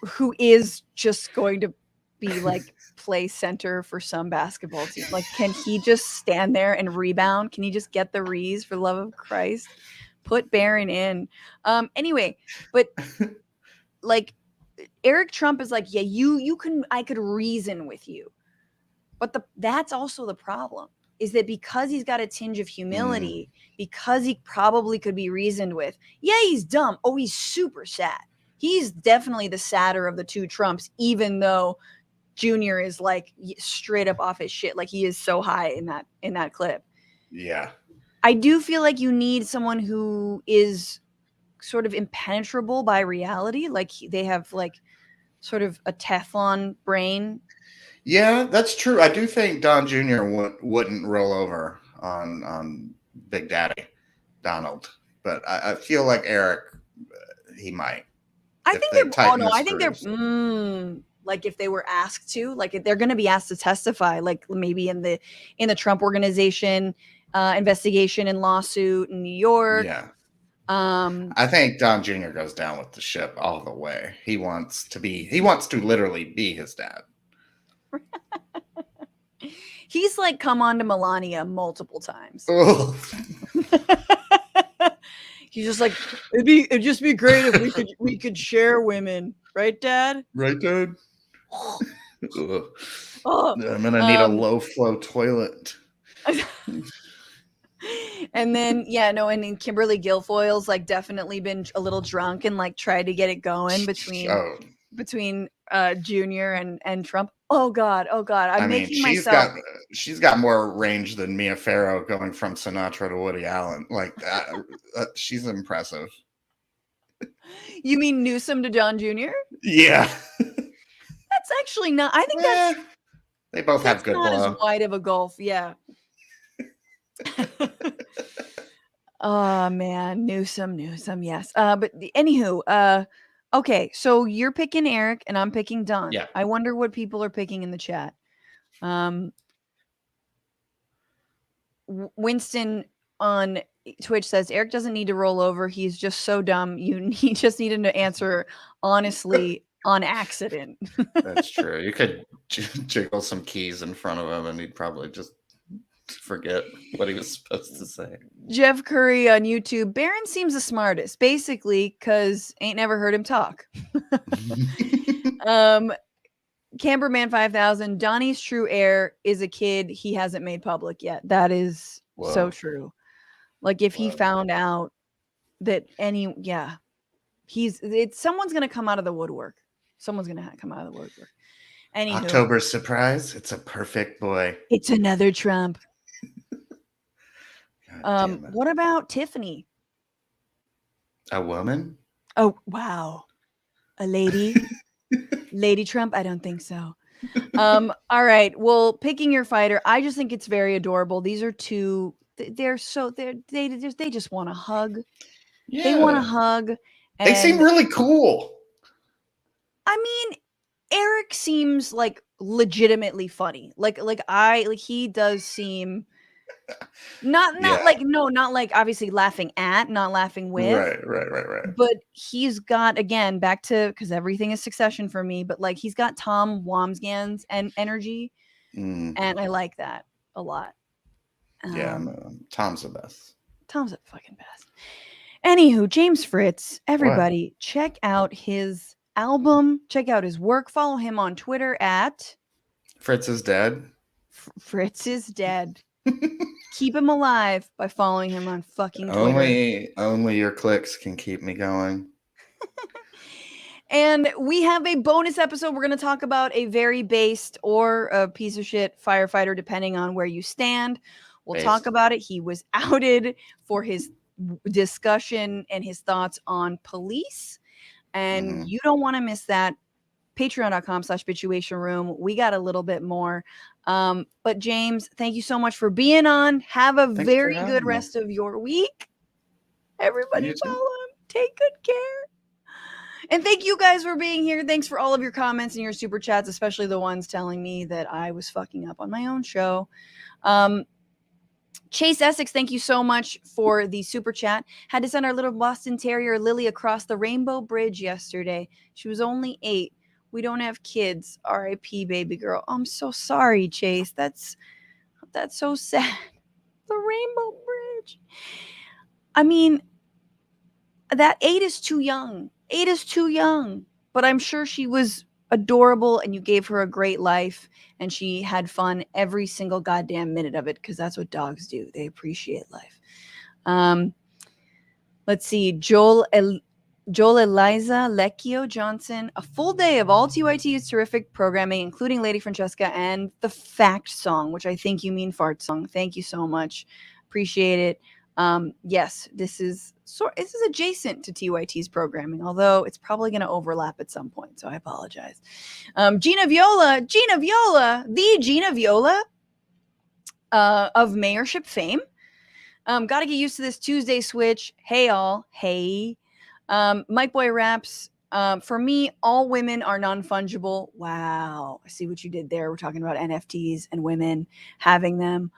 who is just going to be like play center for some basketball team. Like, can he just stand there and rebound? Can he just get the rees, for the love of Christ? Put Barron in. Anyway, but like Eric Trump is like, yeah, I could reason with you. But that's also the problem, is that because he's got a tinge of humility, because he probably could be reasoned with, yeah, he's dumb. Oh, he's super sad. He's definitely the sadder of the two Trumps, even though Junior is like straight up off his shit. Like he is so high in that clip. Yeah. I do feel like you need someone who is sort of impenetrable by reality. Like they have like sort of a Teflon brain. Yeah, that's true. I do think Don Jr. wouldn't roll over on Big Daddy Donald, but I feel like Eric, he might. I think they're like if they were asked to, like if they're going to be asked to testify, like maybe in the Trump Organization investigation and lawsuit in New York. Yeah. I think Don Jr. goes down with the ship all the way. He wants to literally be his dad. He's like come on to Melania multiple times. He's just like, it'd just be great if we could share women, right, Dad? Right, Dad? I'm gonna need a low flow toilet. And then and then Kimberly Guilfoyle's like definitely been a little drunk and like tried to get it going between Junior and Trump. Oh God. She's got more range than Mia Farrow going from Sinatra to Woody Allen. Like that, she's impressive. You mean Newsom to John Jr.? Yeah. That's actually not. I think that's. They both have good not blow. As wide of a gulf, yeah. Oh man, Newsom, yes. But anywho, okay, so you're picking Eric and I'm picking Don. Yeah. I wonder what people are picking in the chat. Winston on Twitch says Eric doesn't need to roll over. He's just so dumb. He just need him to answer honestly on accident. That's true. You could jiggle some keys in front of him and he'd probably just forget what he was supposed to say. Jeff Curry on YouTube. Barron seems the smartest, basically, because ain't never heard him talk. Camberman 5000. Donnie's true heir is a kid he hasn't made public yet. That is so true. Like if he found out that someone's gonna come out of the woodwork. Someone's gonna come out of the woodwork. Anywho, October surprise. It's a perfect boy. It's another Trump. What about Tiffany? A woman? Oh wow, a lady. Lady Trump? I don't think so. All right. Well, picking your fighter, I just think it's very adorable. These are two. They just want a hug. Yeah. They want a hug. They seem And really cool. I mean, Eric seems like legitimately funny. Like he does seem not Yeah. not like obviously laughing at, not laughing with. Right. But he's got, again, back to, because everything is Succession for me, but like he's got Tom Wamsgans and energy, Mm, and I like that a lot. yeah, Tom's the best. Tom's the fucking best. Anywho, James Fritz, What? everybody, check out his album, check out his work, follow him on Twitter at Fritz is dead. Fritz is dead. Keep him alive by following him on fucking Twitter. Only your clicks can keep me going. And we have a bonus episode. We're going to talk about a very based or a piece of shit firefighter, depending on where you stand. We'll Based. talk about it. He was outed for his discussion and his thoughts on police. And you don't want to miss that. Patreon.com/Bitchuation Room. We got a little bit more. But James, thank you so much for being on. Have a Thanks for very having good me. rest of your week. Everybody You too. follow him. Take good care. And thank you guys for being here. Thanks for all of your comments and your super chats, especially the ones telling me that I was fucking up on my own show. Chase Essex, thank you so much for the super chat. Had to send our little Boston Terrier Lily across the Rainbow Bridge yesterday. She was only 8. We don't have kids. R.I.P. baby girl. I'm so sorry, Chase. That's so sad. The Rainbow Bridge. I mean, that 8 is too young. 8 is too young. But I'm sure she was adorable and you gave her a great life and she had fun every single goddamn minute of it, because that's what dogs do. They appreciate life. Let's see. Joel Eliza Lecchio Johnson. A full day of all TYT's terrific programming, including Lady Francesca and the Fact Song, which I think you mean Fart Song. Thank you so much. Appreciate it. Yes, this is adjacent to TYT's programming, although it's probably going to overlap at some point, so I apologize. Gina Viola, the Gina Viola of mayorship fame. Got to get used to this Tuesday switch. Hey all, hey. Mike Boy Raps. For me, all women are non-fungible. Wow, I see what you did there. We're talking about NFTs and women having them.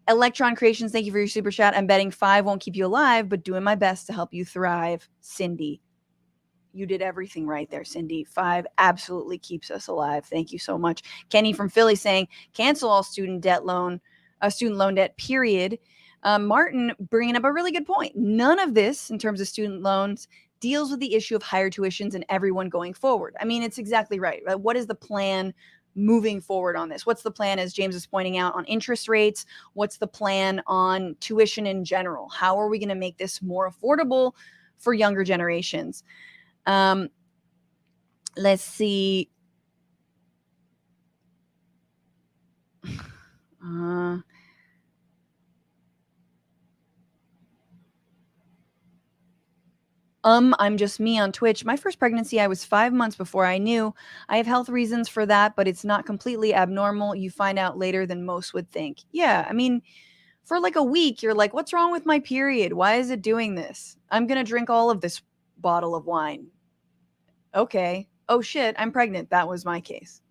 Electron Creations, thank you for your super chat. I'm betting 5 won't keep you alive, but doing my best to help you thrive. Cindy, you did everything right there, Cindy. 5 absolutely keeps us alive. Thank you so much. Kenny from Philly saying, cancel all student loan debt, period. Martin bringing up a really good point. None of this, in terms of student loans, deals with the issue of higher tuitions and everyone going forward. I mean, it's exactly right. What is the plan moving forward on this? What's the plan, as James is pointing out, on interest rates? What's the plan on tuition in general? How are we going to make this more affordable for younger generations? Let's see. I'm just me on Twitch. My first pregnancy, I was 5 months before I knew. I have health reasons for that, but it's not completely abnormal. You find out later than most would think. Yeah, I mean, for like a week, you're like, what's wrong with my period? Why is it doing this? I'm going to drink all of this bottle of wine. Okay. Oh shit, I'm pregnant. That was my case.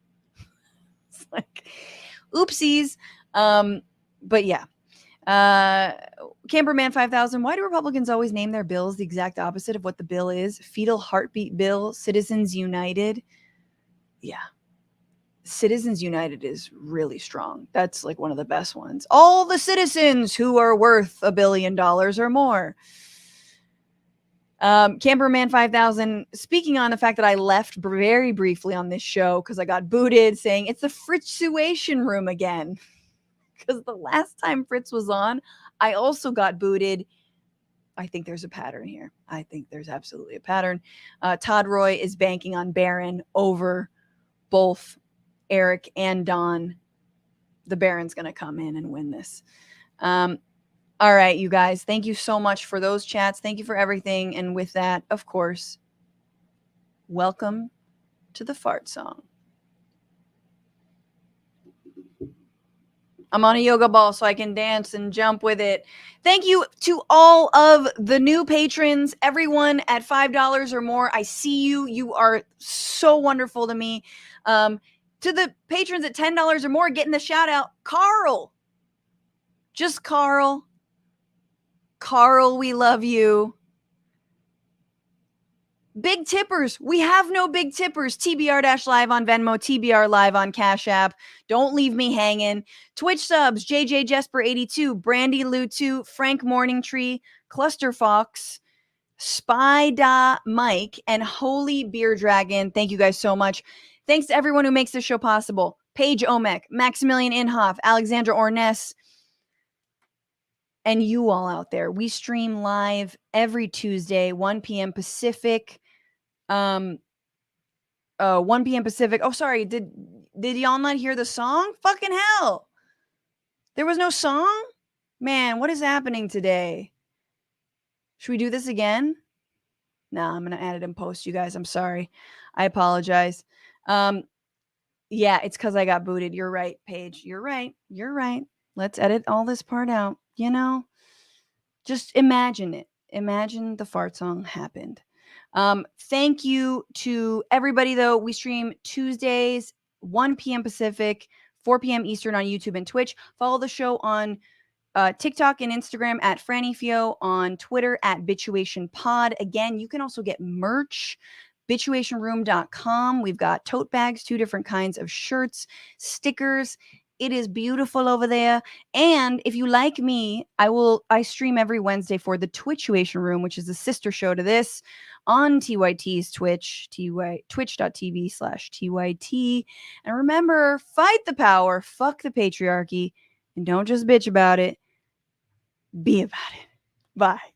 It's like, oopsies. But yeah. Camperman 5000. Why do Republicans always name their bills the exact opposite of what the bill is? Fetal Heartbeat Bill, Citizens United. Yeah. Citizens United is really strong. That's like one of the best ones. All the citizens who are worth $1 billion or more. Camperman 5000, speaking on the fact that I left very briefly on this show because I got booted, saying it's the Fritztuation Room again. Because the last time Fritz was on, I also got booted. I think there's a pattern here. I think there's absolutely a pattern. Todd Roy is banking on Baron over both Eric and Don. The Baron's going to come in and win this. All right, you guys. Thank you so much for those chats. Thank you for everything. And with that, of course, welcome to the Fart Song. I'm on a yoga ball so I can dance and jump with it. Thank you to all of the new patrons, everyone at $5 or more. I see you. You are so wonderful to me. To the patrons at $10 or more, getting the shout out, Carl. Just Carl. Carl, we love you. Big tippers. We have no big tippers. TBR-live on Venmo, TBR live on Cash App. Don't leave me hanging. Twitch subs, JJ Jesper82, Brandy Lou2, Frank Morningtree, Cluster Fox, Spy Mike, and Holy Beer Dragon. Thank you guys so much. Thanks to everyone who makes this show possible. Paige Oamek, Maximillien Inhoff, Alexandra Ornes, and you all out there. We stream live every Tuesday, 1 p.m. Pacific. 1 p.m. Pacific. Oh, sorry. Did y'all not hear the song? Fucking hell. There was no song? Man, what is happening today? Should we do this again? Nah, I'm going to add it in post, you guys. I'm sorry. I apologize. Yeah, it's because I got booted. You're right, Paige. You're right. Let's edit all this part out. You know, just imagine it. Imagine the fart song happened. Thank you to everybody, though. We stream Tuesdays, 1 p.m. Pacific, 4 p.m. Eastern on YouTube and Twitch. Follow the show on TikTok and Instagram at FrannyFio, on Twitter at BitchuationPod. Again, you can also get merch, Bitchuationroom.com. We've got tote bags, 2 different kinds of shirts, stickers. It is beautiful over there. And if you like me, I stream every Wednesday for the Twitchuation Room, which is a sister show to this, on TYT's Twitch, twitch.tv/TYT. And remember, fight the power, fuck the patriarchy, and don't just bitch about it. Be about it. Bye.